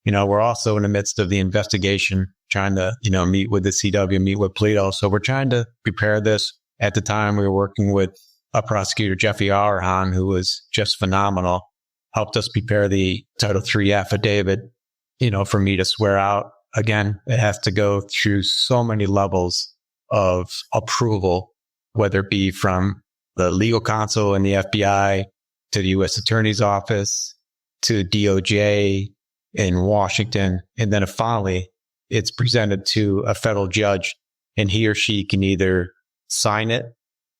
we're also in the midst of the investigation, trying to, meet with the CW, meet with Polito. So we're trying to prepare this. At the time, we were working with a prosecutor, Jeffy Auerhahn, who was just phenomenal, helped us prepare the Title III affidavit, for me to swear out. Again, it has to go through so many levels of approval, whether it be from the legal counsel in the FBI to the U.S. Attorney's Office to DOJ in Washington. And then finally, it's presented to a federal judge, and he or she can either sign it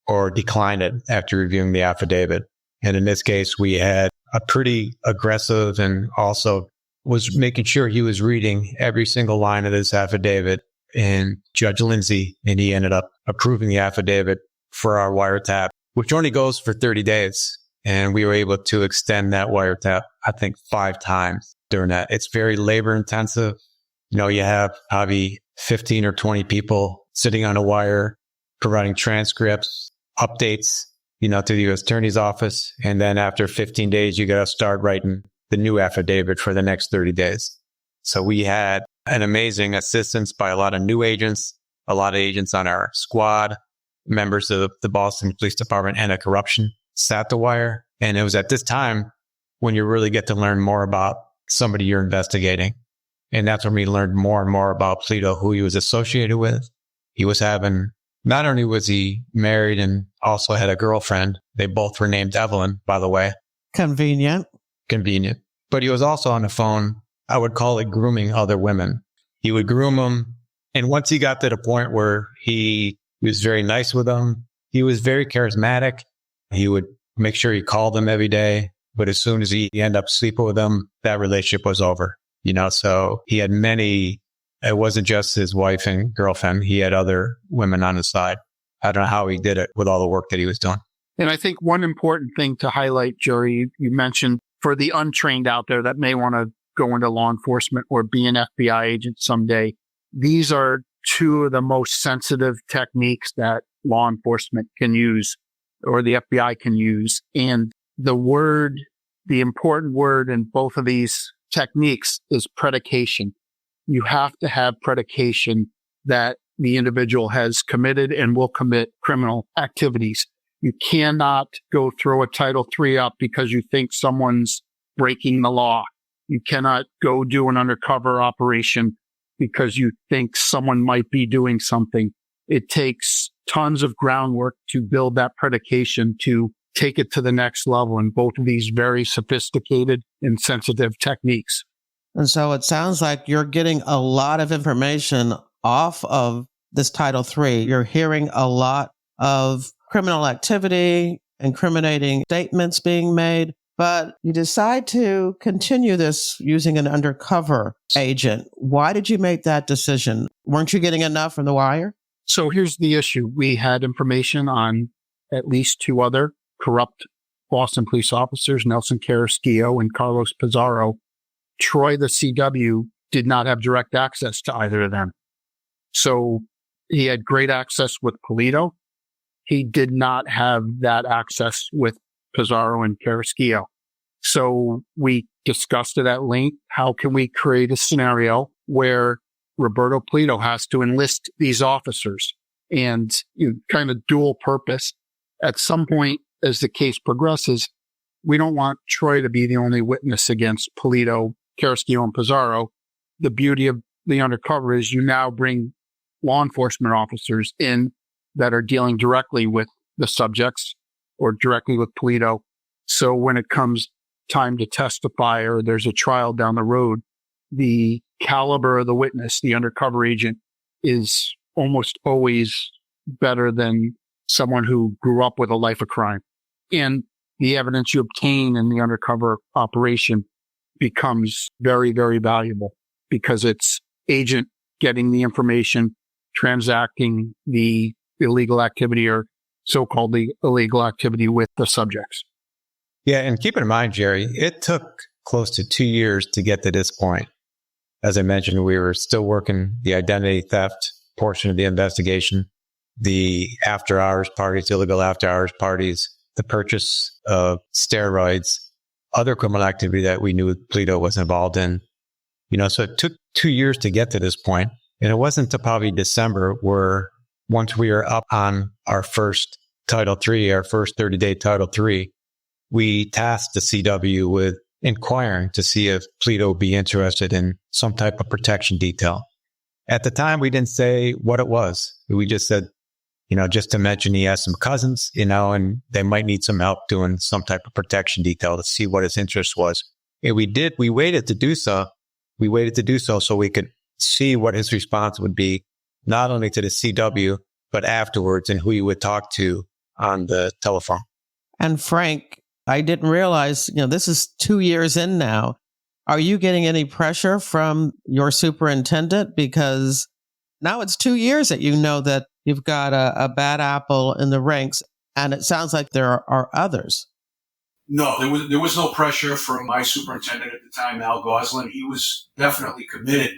or decline it after reviewing the affidavit. And in this case, we had a pretty aggressive and also was making sure he was reading every single line of this affidavit, and Judge Lindsay, and he ended up approving the affidavit for our wiretap, which only goes for 30 days. And we were able to extend that wiretap, I think, 5 times during that. It's very labor intensive. You have probably 15 or 20 people sitting on a wire, providing transcripts, updates, to the U.S. Attorney's Office. And then after 15 days, you got to start writing the new affidavit for the next 30 days. So we had an amazing assistance by a lot of new agents, a lot of agents on our squad, members of the Boston Police Department Anti-Corruption sat the wire. And it was at this time when you really get to learn more about somebody you're investigating. And that's when we learned more and more about Polito, who he was associated with. He was having, not only was he married and also had a girlfriend, they both were named Evelyn, by the way. Convenient. But he was also on the phone, I would call it grooming other women. He would groom them. And once he got to the point where he was very nice with them, he was very charismatic. He would make sure he called them every day. But as soon as he ended up sleeping with them, that relationship was over. So he had many, it wasn't just his wife and girlfriend. He had other women on his side. I don't know how he did it with all the work that he was doing. And I think one important thing to highlight, Gerry, you mentioned for the untrained out there that may want to go into law enforcement or be an FBI agent someday, these are 2 of the most sensitive techniques that law enforcement can use or the FBI can use. And the important word in both of these techniques is predication. You have to have predication that the individual has committed and will commit criminal activities. You cannot go throw a Title III up because you think someone's breaking the law. You cannot go do an undercover operation because you think someone might be doing something. It takes tons of groundwork to build that predication to take it to the next level in both of these very sophisticated and sensitive techniques. And so it sounds like you're getting a lot of information off of this Title III. You're hearing a lot of criminal activity, incriminating statements being made, but you decide to continue this using an undercover agent. Why did you make that decision? Weren't you getting enough from the wire? So here's the issue. We had information on at least 2 other corrupt Boston police officers, Nelson Carrasquillo and Carlos Pizarro. Troy, the CW, did not have direct access to either of them. So he had great access with Polito. He did not have that access with Pizarro and Carrasquillo. So we discussed it at length. How can we create a scenario where Roberto Polito has to enlist these officers and kind of dual purpose? At some point, as the case progresses, we don't want Troy to be the only witness against Polito, Carrasquillo, and Pizarro. The beauty of the undercover is you now bring law enforcement officers in that are dealing directly with the subjects or directly with Polito. So when it comes time to testify or there's a trial down the road, the caliber of the witness, the undercover agent, is almost always better than someone who grew up with a life of crime. And the evidence you obtain in the undercover operation becomes very, very valuable because it's agent getting the information, transacting the illegal activity or so-called illegal activity with the subjects. Yeah, and keep in mind, Gerry, it took close to 2 years to get to this point. As I mentioned, we were still working the identity theft portion of the investigation, the after-hours parties, illegal after-hours parties, the purchase of steroids, other criminal activity that we knew Polito was involved in. So it took 2 years to get to this point. And it wasn't until probably December where once we were up on our first Title III, our first 30-day Title III, we tasked the CW with inquiring to see if Polito would be interested in some type of protection detail. At the time, we didn't say what it was. We just said, just to mention he has some cousins, and they might need some help doing some type of protection detail to see what his interest was. And we waited to do so. We waited to do so we could see what his response would be, not only to the CW, but afterwards and who he would talk to on the telephone. And Frank, I didn't realize, this is 2 years in now. Are you getting any pressure from your superintendent? Because now it's 2 years that you know that you've got a bad apple in the ranks, and it sounds like there are others. No, there was no pressure from my superintendent at the time, Al Goslin. He was definitely committed.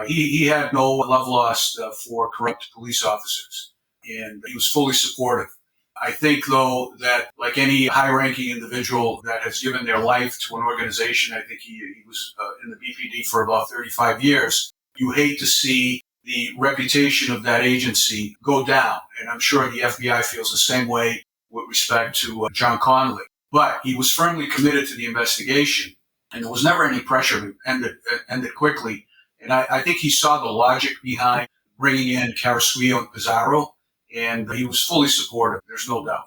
He had no love lost for corrupt police officers, and he was fully supportive. I think, though, that like any high-ranking individual that has given their life to an organization, I think he was in the BPD for about 35 years, you hate to see the reputation of that agency go down. And I'm sure the FBI feels the same way with respect to John Connolly. But he was firmly committed to the investigation, and there was never any pressure to end it quickly. And I think he saw the logic behind bringing in Carazza and Pizarro, and he was fully supportive. There's no doubt.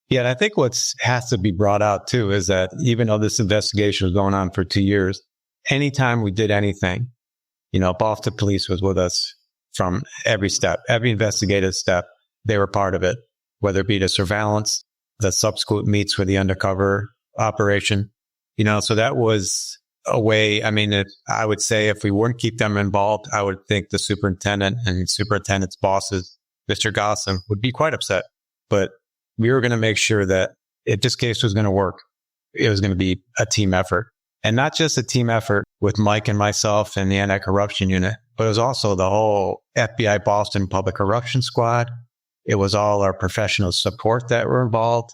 Yeah, and I think what has to be brought out too is that even though this investigation was going on for 2 years, anytime we did anything, Boston Police was with us from every step, every investigative step. They were part of it, whether it be the surveillance, the subsequent meets with the undercover operation, so that was a way. I mean, I would say if we wouldn't keep them involved, I would think the superintendent and superintendent's bosses, Mr. Gossam, would be quite upset. But we were going to make sure that if this case was going to work, it was going to be a team effort. And not just a team effort with Mike and myself and the anti-corruption unit, but it was also the whole FBI Boston Public Corruption Squad. It was all our professional support that were involved,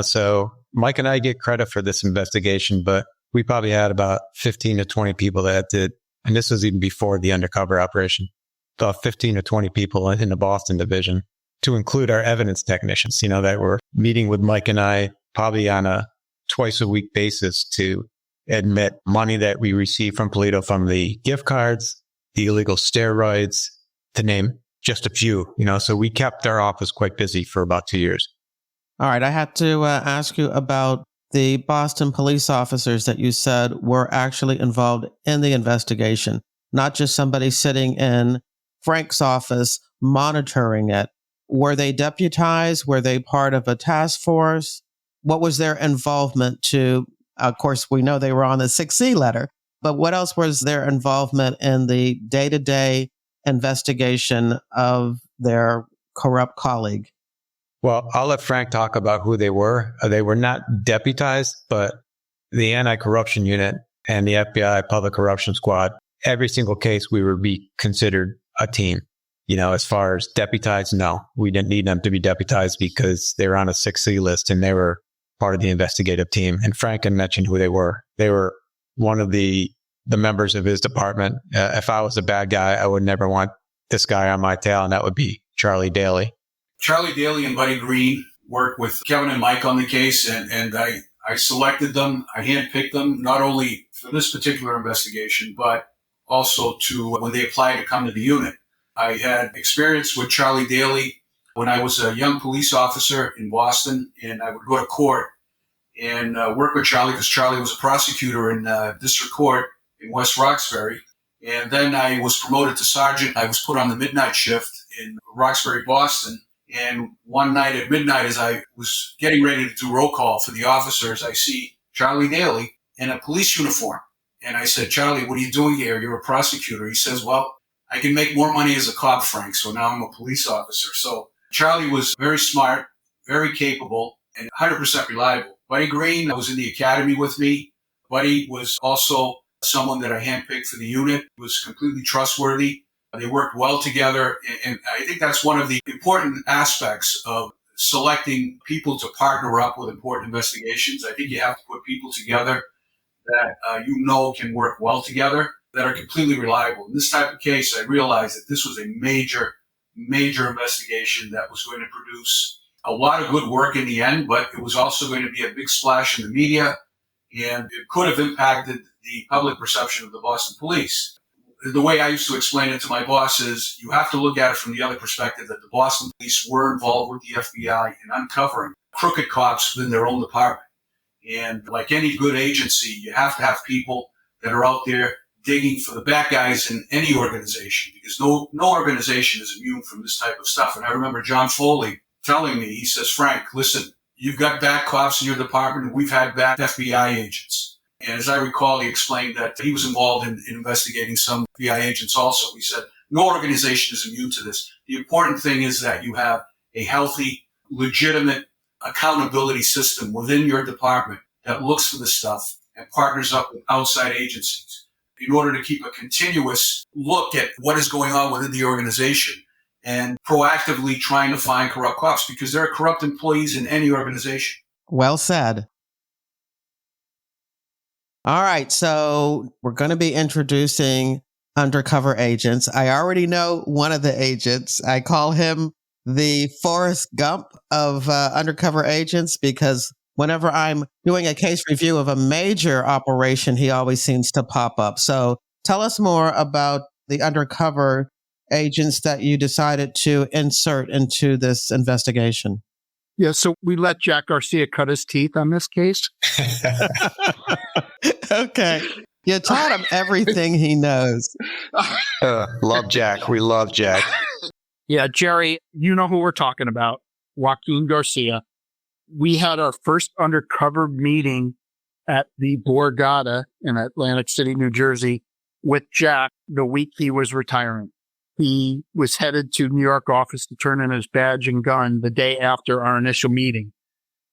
so Mike and I get credit for this investigation, but we probably had about 15 to 20 people that did, and this was even before the undercover operation, about 15 to 20 people in the Boston division, to include our evidence technicians, that were meeting with Mike and I probably on a twice a week basis to admit money that we received from Polito from the gift cards, the illegal steroids, to name just a few, so we kept our office quite busy for about 2 years. All right. I had to ask you about the Boston police officers that you said were actually involved in the investigation, not just somebody sitting in Frank's office monitoring it. Were they deputized? Were they part of a task force? What was their involvement to, of course, we know they were on the 6C letter, but what else was their involvement in the day-to-day investigation of their corrupt colleague? Well, I'll let Frank talk about who they were. They were not deputized, but the anti-corruption unit and the FBI Public Corruption Squad, every single case we would be considered a team. As far as deputized, no, we didn't need them to be deputized because they were on a 6C list and they were part of the investigative team. And Frank had mentioned who they were. They were one of the members of his department. If I was a bad guy, I would never want this guy on my tail, and that would be Charlie Daly. Charlie Daly and Buddy Green worked with Kevin and Mike on the case, and I selected them. I handpicked them, not only for this particular investigation, but also to when they applied to come to the unit. I had experience with Charlie Daly when I was a young police officer in Boston, and I would go to court and work with Charlie because Charlie was a prosecutor in district court in West Roxbury. And then I was promoted to sergeant. I was put on the midnight shift in Roxbury, Boston. And one night at midnight, as I was getting ready to do roll call for the officers, I see Charlie Daly in a police uniform. And I said, Charlie, what are you doing here? You're a prosecutor. He says, well, I can make more money as a cop, Frank, so now I'm a police officer. So Charlie was very smart, very capable, and 100% reliable. Buddy Green was in the academy with me. Buddy was also someone that I handpicked for the unit. He was completely trustworthy. They worked well together, and I think that's one of the important aspects of selecting people to partner up with important investigations. I think you have to put people together that can work well together, that are completely reliable. In this type of case, I realized that this was a major, major investigation that was going to produce a lot of good work in the end, but it was also going to be a big splash in the media, and it could have impacted the public perception of the Boston police. The way I used to explain it to my boss is you have to look at it from the other perspective, that the Boston police were involved with the FBI in uncovering crooked cops within their own department. And like any good agency, you have to have people that are out there digging for the bad guys in any organization, because no organization is immune from this type of stuff. And I remember John Foley telling me, he says, Frank, listen, you've got bad cops in your department, and we've had bad FBI agents. And as I recall, he explained that he was involved in investigating some FBI agents also. He said, no organization is immune to this. The important thing is that you have a healthy, legitimate accountability system within your department that looks for this stuff and partners up with outside agencies in order to keep a continuous look at what is going on within the organization and proactively trying to find corrupt cops, because there are corrupt employees in any organization. Well said. All right, so we're going to be introducing undercover agents. I already know one of the agents. I call him the Forrest Gump of undercover agents, because whenever I'm doing a case review of a major operation, he always seems to pop up. So tell us more about the undercover agents that you decided to insert into this investigation. Yeah, so we let Jack Garcia cut his teeth on this case. Okay. You taught him everything he knows. Love Jack. We love Jack. Yeah, Gerry, you know who we're talking about. Joaquin Garcia. We had our first undercover meeting at the Borgata in Atlantic City, New Jersey, with Jack the week he was retiring. He was headed to New York office to turn in his badge and gun the day after our initial meeting.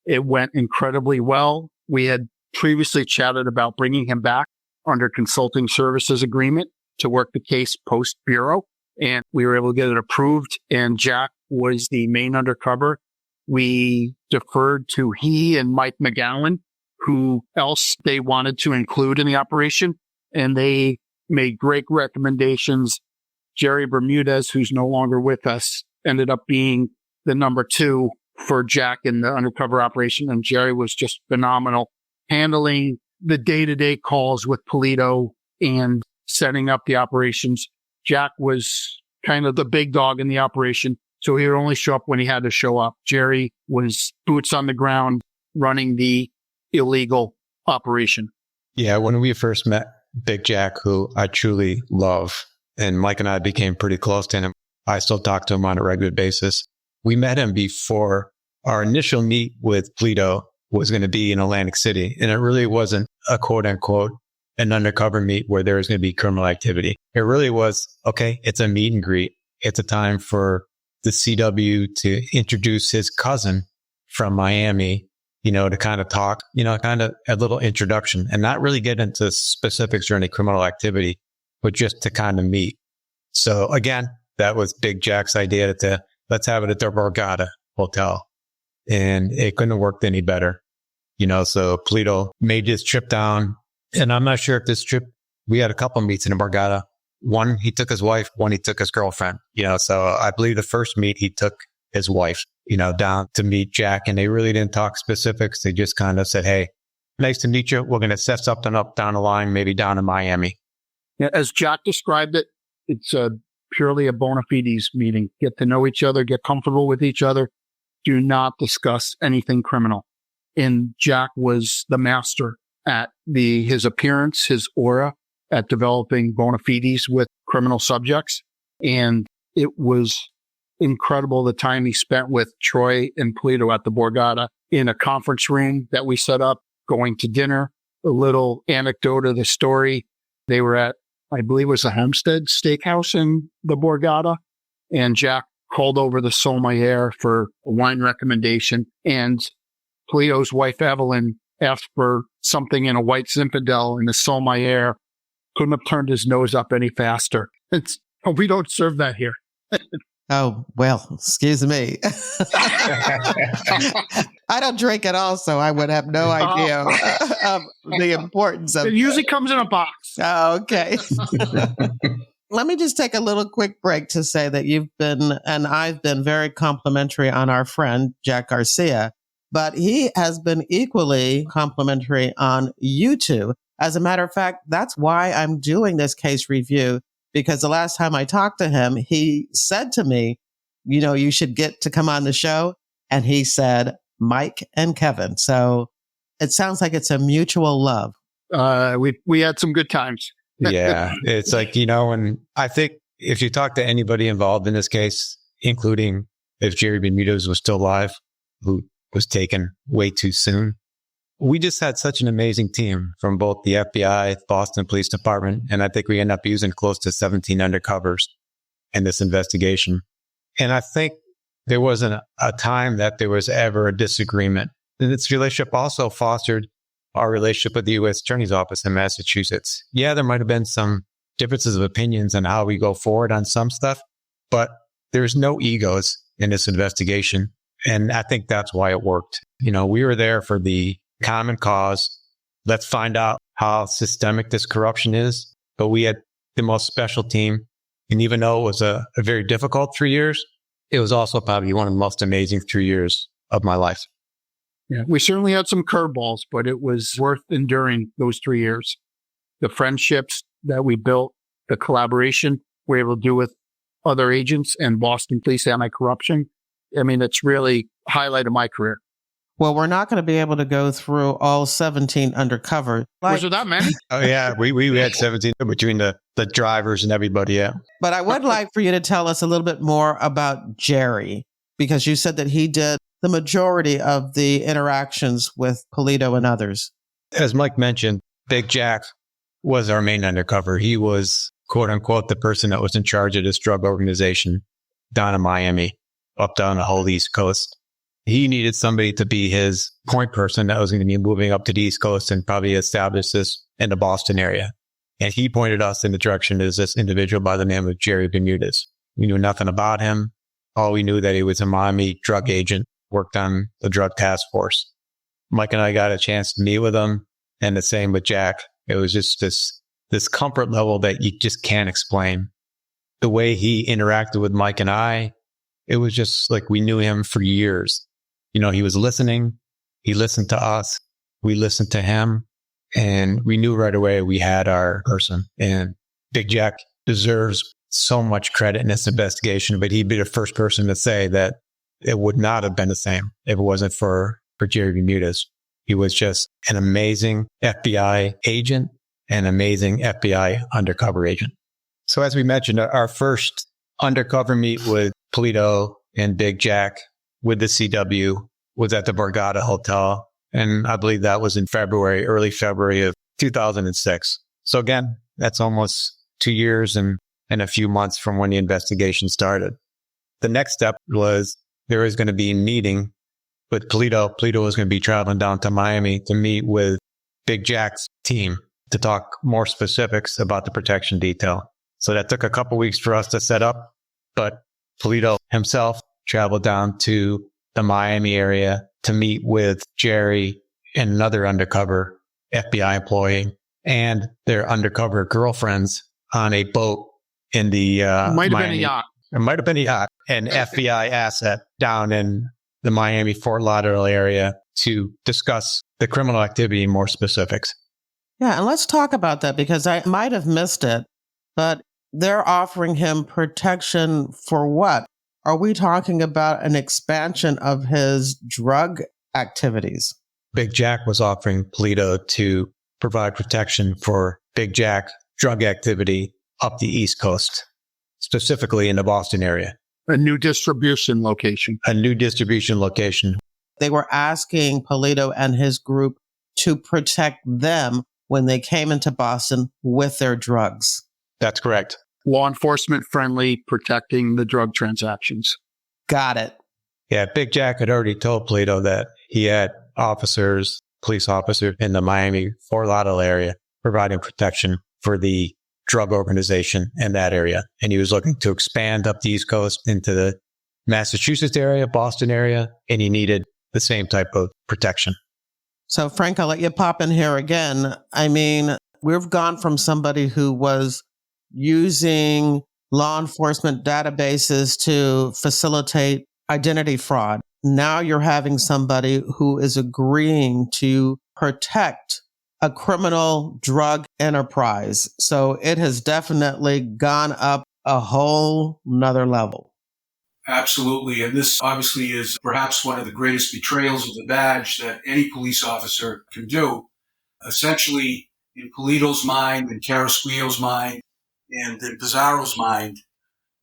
It went incredibly well. We had previously chatted about bringing him back under consulting services agreement to work the case post-bureau, and we were able to get it approved, and Jack was the main undercover. We deferred to he and Mike McGowan, who else they wanted to include in the operation, and they made great recommendations. Gerry Bermudez, who's no longer with us, ended up being the number 2 for Jack in the undercover operation. And Gerry was just phenomenal, handling the day-to-day calls with Polito and setting up the operations. Jack was kind of the big dog in the operation, so he would only show up when he had to show up. Gerry was boots on the ground running the illegal operation. Yeah, when we first met Big Jack, who I truly love, and Mike and I became pretty close to him. I still talk to him on a regular basis. We met him before our initial meet with Polito was going to be in Atlantic City. And it really wasn't a quote unquote, an undercover meet where there was going to be criminal activity. It really was, okay, it's a meet and greet. It's a time for the CW to introduce his cousin from Miami, to kind of talk, kind of a little introduction and not really get into specifics or any criminal activity, but just to kind of meet. So again, that was Big Jack's idea to let's have it at the Borgata Hotel. And it couldn't have worked any better. So Polito made this trip down. And I'm not sure if this trip, we had a couple of meets in the Borgata. One, he took his wife. One, he took his girlfriend. So I believe the first meet, he took his wife, down to meet Jack. And they really didn't talk specifics. They just kind of said, hey, nice to meet you. We're going to set something up down the line, maybe down in Miami. Yeah, as Jack described it, it's purely a bona fides meeting. Get to know each other, get comfortable with each other. Do not discuss anything criminal. And Jack was the master at his appearance, his aura at developing bona fides with criminal subjects. And it was incredible the time he spent with Troy and Polito at the Borgata in a conference room that we set up, going to dinner. A little anecdote of the story. They were at, I believe it was a Homestead Steakhouse in the Borgata, and Jack called over the sommelier for a wine recommendation, and Polito's wife, Evelyn, asked for something in a white Zinfandel, and the sommelier couldn't have turned his nose up any faster. We don't serve that here. Oh, well, excuse me. I don't drink at all, so I would have no idea of the importance of it. Usually comes in a box. Oh, okay. Let me just take a little quick break to say that you've been, and I've been very complimentary on our friend, Jack Garcia, but he has been equally complimentary on you two. As a matter of fact, that's why I'm doing this case review, because the last time I talked to him, he said to me, you should get to come on the show. And he said, Mike and Kevin. So it sounds like it's a mutual love. We had some good times. Yeah. It's like, and I think if you talk to anybody involved in this case, including if Gerry Bermudez was still alive, who was taken way too soon, We just had such an amazing team from both the FBI, Boston Police Department, and I think we ended up using close to 17 undercovers in this investigation. And I think there wasn't a time that there was ever a disagreement. And this relationship also fostered our relationship with the U.S. Attorney's Office in Massachusetts. Yeah, there might have been some differences of opinions on how we go forward on some stuff, but there's no egos in this investigation. And I think that's why it worked. We were there for the common cause. Let's find out how systemic this corruption is. But we had the most special team. And even though it was a very difficult 3 years, it was also probably one of the most amazing 3 years of my life. Yeah, we certainly had some curveballs, but it was worth enduring those 3 years. The friendships that we built, the collaboration we're able to do with other agents and Boston Police Anti-Corruption. I mean, it's really highlighted my career. Well, we're not going to be able to go through all 17 undercover. Was there that many? Oh, yeah. We had 17 between the drivers and everybody. Yeah. But I would like for you to tell us a little bit more about Gerry, because you said that he did the majority of the interactions with Polito and others. As Mike mentioned, Big Jack was our main undercover. He was, quote unquote, the person that was in charge of this drug organization down in Miami, up down the whole East Coast. He needed somebody to be his point person that was going to be moving up to the East Coast and probably establish this in the Boston area. And he pointed us in the direction of this individual by the name of Gerry Bermudez. We knew nothing about him. All we knew that he was a Miami drug agent, worked on the drug task force. Mike and I got a chance to meet with him, and the same with Jack. It was just this comfort level that you just can't explain. The way he interacted with Mike and I, it was just like we knew him for years. He was listening. He listened to us. We listened to him. And we knew right away we had our person. And Big Jack deserves so much credit in this investigation, but he'd be the first person to say that it would not have been the same if it wasn't for Gerry Bermudez. He was just an amazing FBI agent, an amazing FBI undercover agent. So as we mentioned, our first undercover meet with Polito and Big Jack with the CW was at the Borgata Hotel. And I believe that was in early February of 2006. So again, that's almost 2 years and a few months from when the investigation started. The next step was there was going to be a meeting with Polito. Polito was going to be traveling down to Miami to meet with Big Jack's team to talk more specifics about the protection detail. So that took a couple weeks for us to set up, but Polito himself traveled down to the Miami area to meet with Gerry and another undercover FBI employee and their undercover girlfriends on a boat in the Might have Miami. been a yacht. It might have been a yacht, an FBI asset down in the Miami Fort Lauderdale area to discuss the criminal activity in more specifics. Yeah, and let's talk about that because I might have missed it, but they're offering him protection for what? Are we talking about an expansion of his drug activities? Big Jack was offering Polito to provide protection for Big Jack drug activity up the East Coast, specifically in the Boston area. A new distribution location. They were asking Polito and his group to protect them when they came into Boston with their drugs. That's correct. Law enforcement friendly, protecting the drug transactions. Got it. Yeah, Big Jack had already told Polito that he had police officers in the Miami Fort Lauderdale area providing protection for the drug organization in that area. And he was looking to expand up the East Coast into the Massachusetts area, Boston area, and he needed the same type of protection. So, Frank, I'll let you pop in here again. I mean, we've gone from somebody who was using law enforcement databases to facilitate identity fraud. Now you're having somebody who is agreeing to protect a criminal drug enterprise. So it has definitely gone up a whole nother level. Absolutely. And this obviously is perhaps one of the greatest betrayals of the badge that any police officer can do. Essentially, in Polito's mind, in Carrasquillo's mind, and in Pizarro's mind,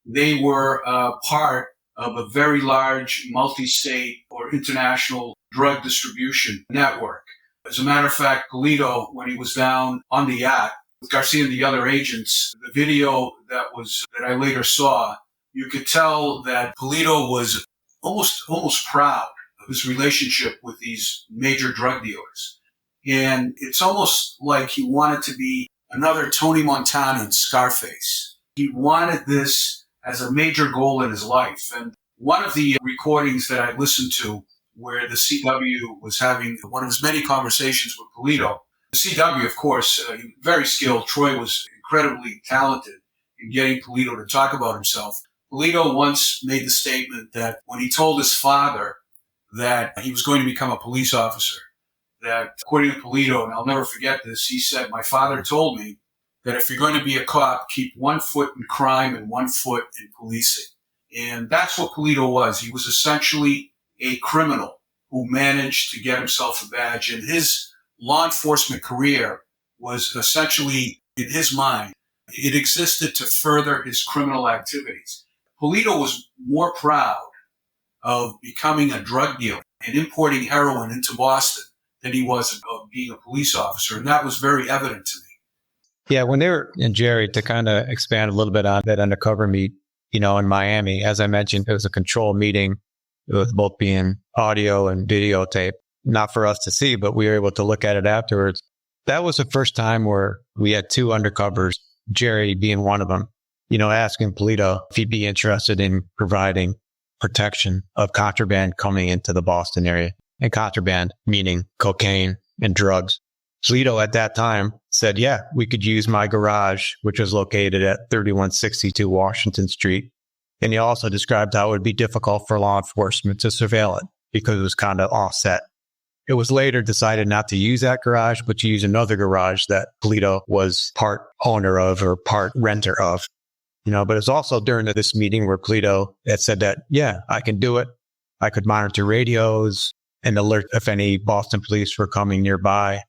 they were part of a very large multi-state or international drug distribution network. As a matter of fact, Polito, when he was down on the yacht with Garcia and the other agents, the video that I later saw, you could tell that Polito was almost proud of his relationship with these major drug dealers. And it's almost like he wanted to be another Tony Montana in Scarface. He wanted this as a major goal in his life. And one of the recordings that I listened to where the CW was having one of his many conversations with Polito, the CW, of course, very skilled. Troy was incredibly talented in getting Polito to talk about himself. Polito once made the statement that when he told his father that he was going to become a police officer, that according to Polito, and I'll never forget this, he said, "My father told me that if you're going to be a cop, keep 1 foot in crime and 1 foot in policing." And that's what Polito was. He was essentially a criminal who managed to get himself a badge. And his law enforcement career was essentially, in his mind, it existed to further his criminal activities. Polito was more proud of becoming a drug dealer and importing heroin into Boston than he was of being a police officer. And that was very evident to me. Yeah, when they were in Gerry, to kind of expand a little bit on that undercover meet, in Miami, as I mentioned, it was a control meeting. It was both being audio and videotape, not for us to see, but we were able to look at it afterwards. That was the first time where we had two undercovers, Gerry being one of them, asking Polito if he'd be interested in providing protection of contraband coming into the Boston area. And contraband meaning cocaine and drugs. Polito at that time said, yeah, we could use my garage, which was located at 3162 Washington Street. And he also described how it would be difficult for law enforcement to surveil it because it was kind of offset. It was later decided not to use that garage, but to use another garage that Polito was part owner of or part renter of. But it's also during this meeting where Polito had said that, yeah, I can do it. I could monitor radios and alert if any Boston police were coming nearby.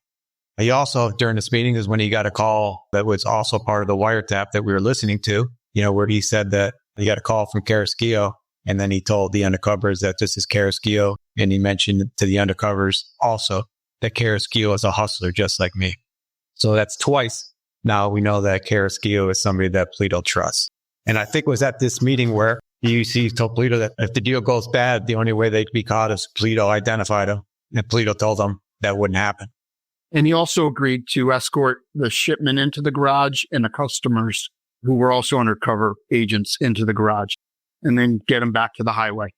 He also, during this meeting, is when he got a call that was also part of the wiretap that we were listening to, where he said that he got a call from Carazza, and then he told the undercovers that this is Carazza, and he mentioned to the undercovers also that Carazza is a hustler just like me. So that's twice. Now we know that Carazza is somebody that Polito trusts. And I think it was at this meeting where UC told Polito that if the deal goes bad, the only way they could be caught is Polito identified him. And Polito told them that wouldn't happen. And he also agreed to escort the shipment into the garage and the customers who were also undercover agents into the garage and then get them back to the highway.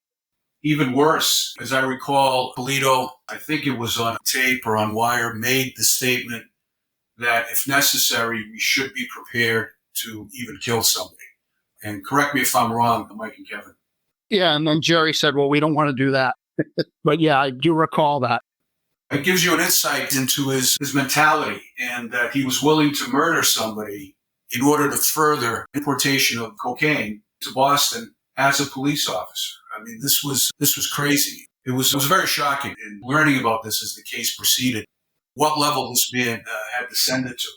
Even worse, as I recall, Polito, I think it was on tape or on wire, made the statement that if necessary, we should be prepared to even kill somebody. And correct me if I'm wrong, Mike and Kevin. Yeah, and then Gerry said, well, we don't want to do that. But yeah, I do recall that. It gives you an insight into his mentality and that he was willing to murder somebody in order to further importation of cocaine to Boston as a police officer. I mean, this was crazy. It was very shocking in learning about this as the case proceeded, what level this man had descended to.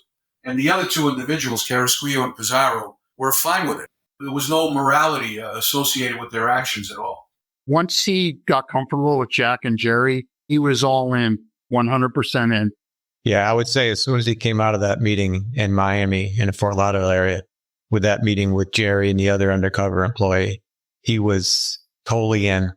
And the other two individuals, Carazza and Pizarro, were fine with it. There was no morality associated with their actions at all. Once he got comfortable with Jack and Gerry, he was all in, 100% in. Yeah, I would say as soon as he came out of that meeting in Miami, in the Fort Lauderdale area, with that meeting with Gerry and the other undercover employee, he was totally in,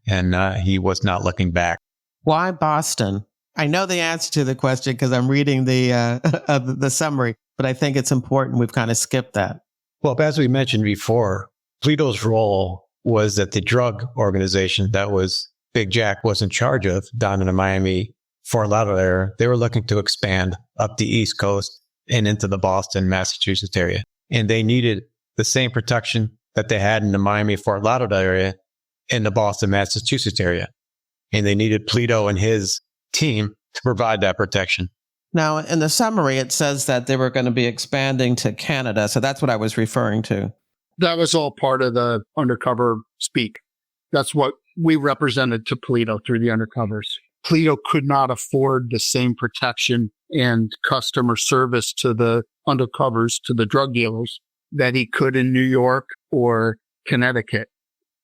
and he was not looking back. Why Boston? I know the answer to the question because I'm reading the summary, but I think it's important. We've kind of skipped that. Well, as we mentioned before, Polito's role was that the drug organization that was Big Jack was in charge of down in the Miami, Fort Lauderdale area, they were looking to expand up the East Coast and into the Boston, Massachusetts area. And they needed the same protection that they had in the Miami, Fort Lauderdale area in the Boston, Massachusetts area. And they needed Polito and his team to provide that protection. Now, in the summary, it says that they were going to be expanding to Canada. So that's what I was referring to. That was all part of the undercover speak. That's what we represented to Polito through the undercovers. Polito could not afford the same protection and customer service to the undercovers, to the drug dealers, that he could in New York or Connecticut.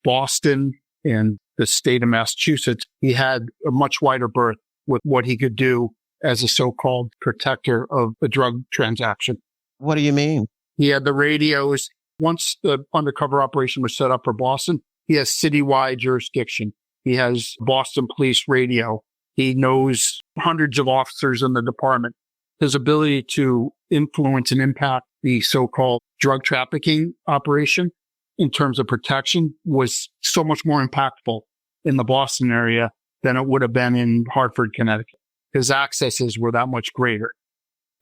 Boston and the state of Massachusetts, he had a much wider berth with what he could do as a so-called protector of a drug transaction. What do you mean? He had the radios. Once the undercover operation was set up for Boston, he has citywide jurisdiction. He has Boston police radio. He knows hundreds of officers in the department. His ability to influence and impact the so-called drug trafficking operation in terms of protection was so much more impactful in the Boston area than it would have been in Hartford, Connecticut. His accesses were that much greater.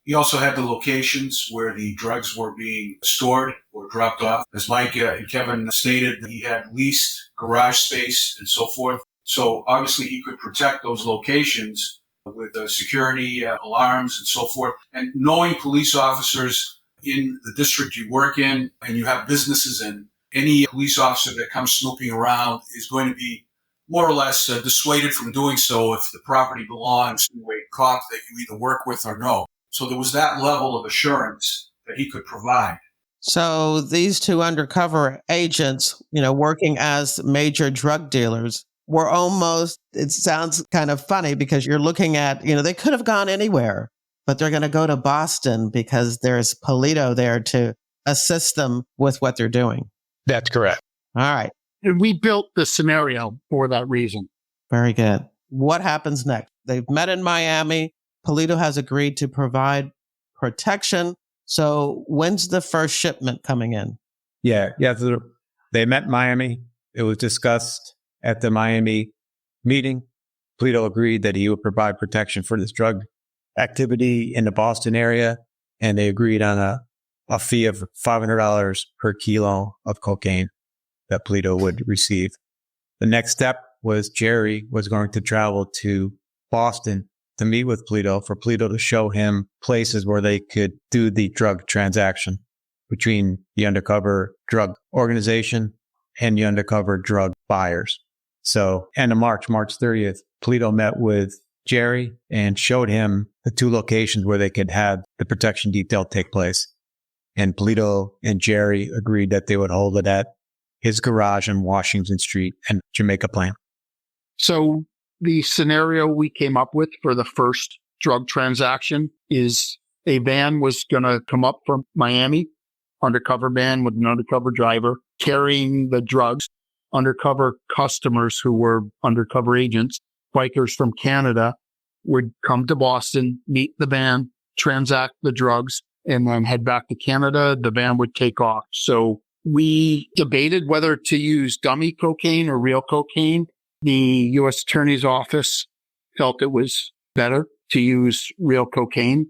He also had the locations where the drugs were being stored or dropped off. As Mike and Kevin stated, he had leased garage space and so forth. So obviously he could protect those locations with security alarms and so forth. And knowing police officers in the district you work in and you have businesses in, any police officer that comes snooping around is going to be more or less dissuaded from doing so if the property belongs to a cop that you either work with or know. So there was that level of assurance that he could provide. So these two undercover agents, working as major drug dealers, were almost, it sounds kind of funny because you're looking at, they could have gone anywhere, but they're going to go to Boston because there's Polito there to assist them with what they're doing. That's correct. All right. And we built the scenario for that reason. Very good. What happens next? They've met in Miami. Polito has agreed to provide protection. So when's the first shipment coming in? Yeah. So they met in Miami. It was discussed at the Miami meeting. Polito agreed that he would provide protection for this drug activity in the Boston area. And they agreed on a fee of $500 per kilo of cocaine that Polito would receive. The next step was Gerry was going to travel to Boston to meet with Polito for Polito to show him places where they could do the drug transaction between the undercover drug organization and the undercover drug buyers. So end of March 30th, Polito met with Gerry and showed him the two locations where they could have the protection detail take place. And Polito and Gerry agreed that they would hold it at his garage on Washington Street and Jamaica Plain. So the scenario we came up with for the first drug transaction is a van was going to come up from Miami, undercover van with an undercover driver carrying the drugs. Undercover customers who were undercover agents, bikers from Canada, would come to Boston, meet the van, transact the drugs, and then head back to Canada. The van would take off. So we debated whether to use dummy cocaine or real cocaine. The U.S. Attorney's Office felt it was better to use real cocaine.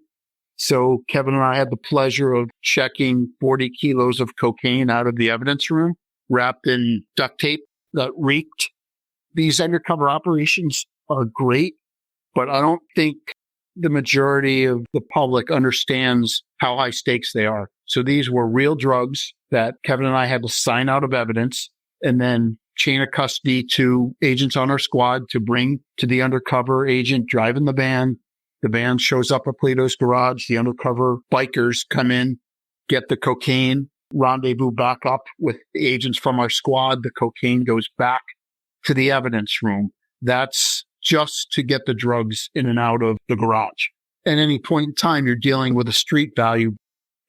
So Kevin and I had the pleasure of checking 40 kilos of cocaine out of the evidence room, wrapped in duct tape that reeked. These undercover operations are great, but I don't think the majority of the public understands how high stakes they are. So these were real drugs that Kevin and I had to sign out of evidence and then chain of custody to agents on our squad to bring to the undercover agent driving the van. The van shows up at Polito's garage. The undercover bikers come in, get the cocaine, rendezvous back up with the agents from our squad. The cocaine goes back to the evidence room. That's just to get the drugs in and out of the garage. At any point in time, you're dealing with a street value,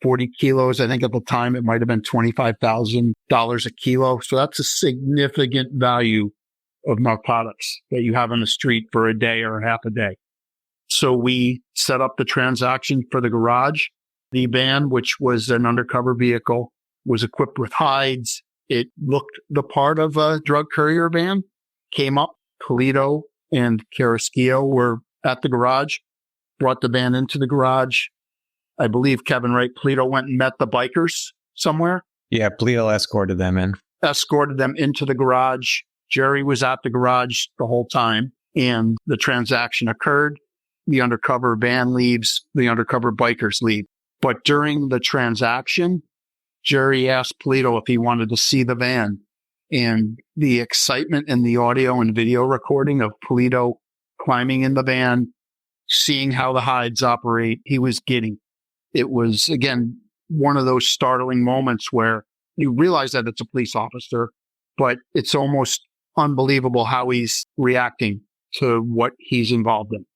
40 kilos. I think at the time it might have been $25,000 a kilo. So that's a significant value of narcotics that you have on the street for a day or half a day. So we set up the transaction for the garage. The van, which was an undercover vehicle, was equipped with hides. It looked the part of a drug courier van. Came up, Polito and Carazza were at the garage, brought the van into the garage. I believe, Kevin, right? Polito went and met the bikers somewhere. Yeah, Polito escorted them in. Escorted them into the garage. Gerry was at the garage the whole time, and the transaction occurred. The undercover van leaves, the undercover bikers leave. But during the transaction, Gerry asked Polito if he wanted to see the van. And the excitement in the audio and video recording of Polito climbing in the van, seeing how the hides operate, he was giddy. It was, again, one of those startling moments where you realize that it's a police officer, but it's almost unbelievable how he's reacting to what he's involved in.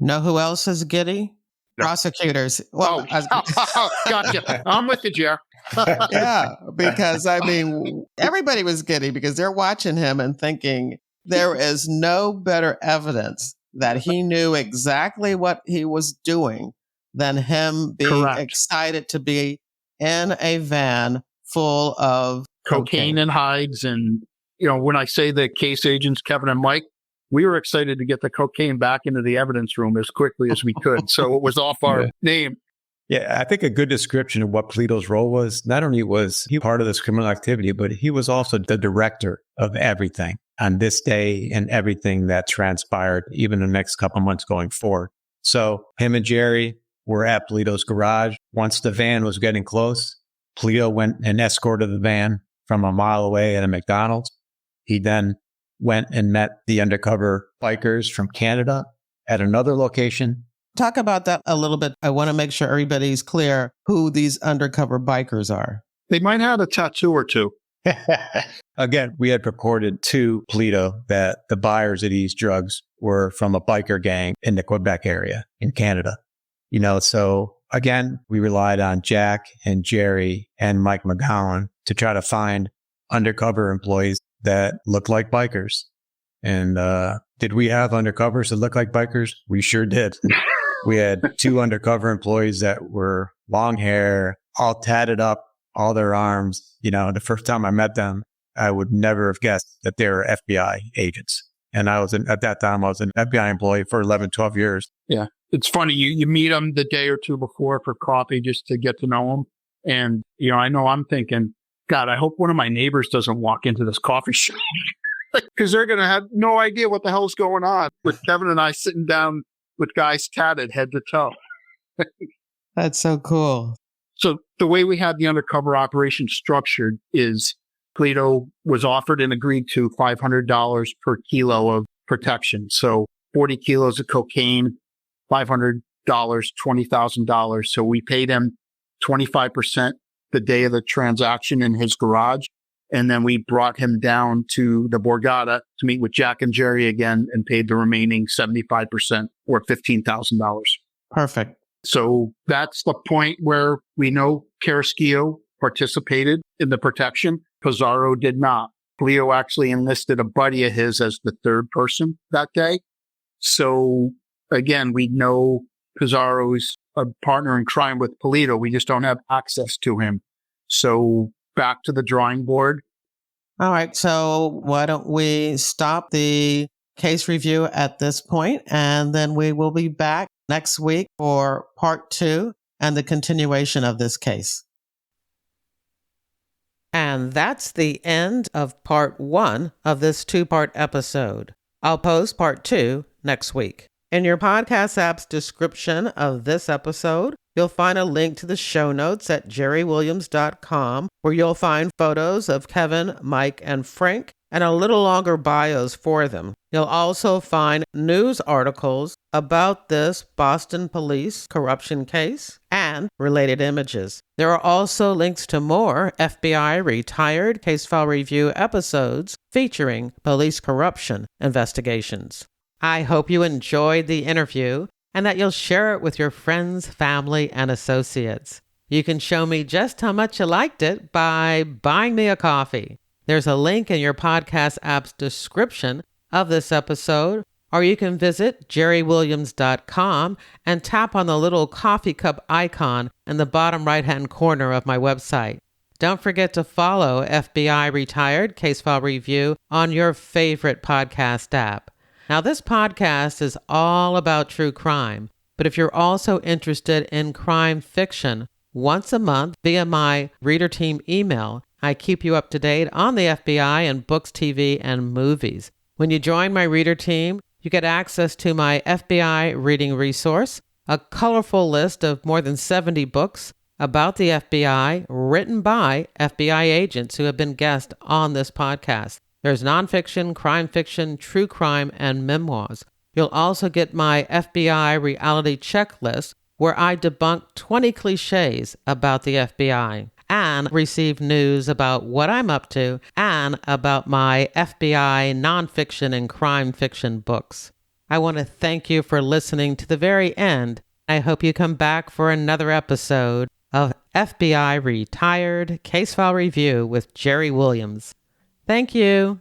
Know who else is giddy? No. Prosecutors. Gotcha. I'm with you, Jer. Yeah, because everybody was giddy because they're watching him and thinking there is no better evidence that he knew exactly what he was doing than him being Correct. excited to be in a van full of Cocaine and hides. And, when I say the case agents, Kevin and Mike, we were excited to get the cocaine back into the evidence room as quickly as we could. So it was off our name. Yeah, I think a good description of what Polito's role was, not only was he part of this criminal activity, but he was also the director of everything on this day and everything that transpired, even the next couple months going forward. So him and Gerry were at Polito's garage. Once the van was getting close, Polito went and escorted the van from a mile away at a McDonald's. He then went and met the undercover bikers from Canada at another location. Talk about that a little bit. I want to make sure everybody's clear who these undercover bikers are. They might have a tattoo or two. Again, we had purported to Polito that the buyers of these drugs were from a biker gang in the Quebec area in Canada. So again, we relied on Jack and Gerry and Mike McGowan to try to find undercover employees that looked like bikers. And did we have undercovers that looked like bikers? We sure did. We had 2 undercover employees that were long hair, all tatted up, all their arms. The first time I met them, I would never have guessed that they were FBI agents. And at that time, I was an FBI employee for 11, 12 years. Yeah. It's funny. You meet them the day or two before for coffee just to get to know them. And, I know I'm thinking, God, I hope one of my neighbors doesn't walk into this coffee shop because they're going to have no idea what the hell's going on with Kevin and I sitting down with guys tatted head to toe. That's so cool. So the way we had the undercover operation structured is Polito was offered and agreed to $500 per kilo of protection. So 40 kilos of cocaine, $500, $20,000. So we paid him 25% the day of the transaction in his garage. And then we brought him down to the Borgata to meet with Jack and Gerry again and paid the remaining 75% or $15,000. Perfect. So that's the point where we know Carazza participated in the protection. Pizarro did not. Polito actually enlisted a buddy of his as the third person that day. So again, we know Pizarro's a partner in crime with Polito. We just don't have access to him. So back to the drawing board. All right. So why don't we stop the case review at this point, and then we will be back next week for part 2 and the continuation of this case. And that's the end of part 1 of this 2-part episode. I'll post part 2 next week. In your podcast app's description of this episode, you'll find a link to the show notes at jerrywilliams.com, where you'll find photos of Kevin, Mike, and Frank, and a little longer bios for them. You'll also find news articles about this Boston police corruption case and related images. There are also links to more FBI retired case file review episodes featuring police corruption investigations. I hope you enjoyed the interview and that you'll share it with your friends, family, and associates. You can show me just how much you liked it by buying me a coffee. There's a link in your podcast app's description of this episode, or you can visit jerrywilliams.com and tap on the little coffee cup icon in the bottom right-hand corner of my website. Don't forget to follow FBI Retired Case File Review on your favorite podcast app. Now, this podcast is all about true crime, but if you're also interested in crime fiction, once a month via my reader team email, I keep you up to date on the FBI and books, TV, and movies. When you join my reader team, you get access to my FBI reading resource, a colorful list of more than 70 books about the FBI written by FBI agents who have been guests on this podcast. There's nonfiction, crime fiction, true crime, and memoirs. You'll also get my FBI reality checklist, where I debunk 20 cliches about the FBI and receive news about what I'm up to and about my FBI nonfiction and crime fiction books. I want to thank you for listening to the very end. I hope you come back for another episode of FBI Retired Case File Review with Gerry Williams. Thank you.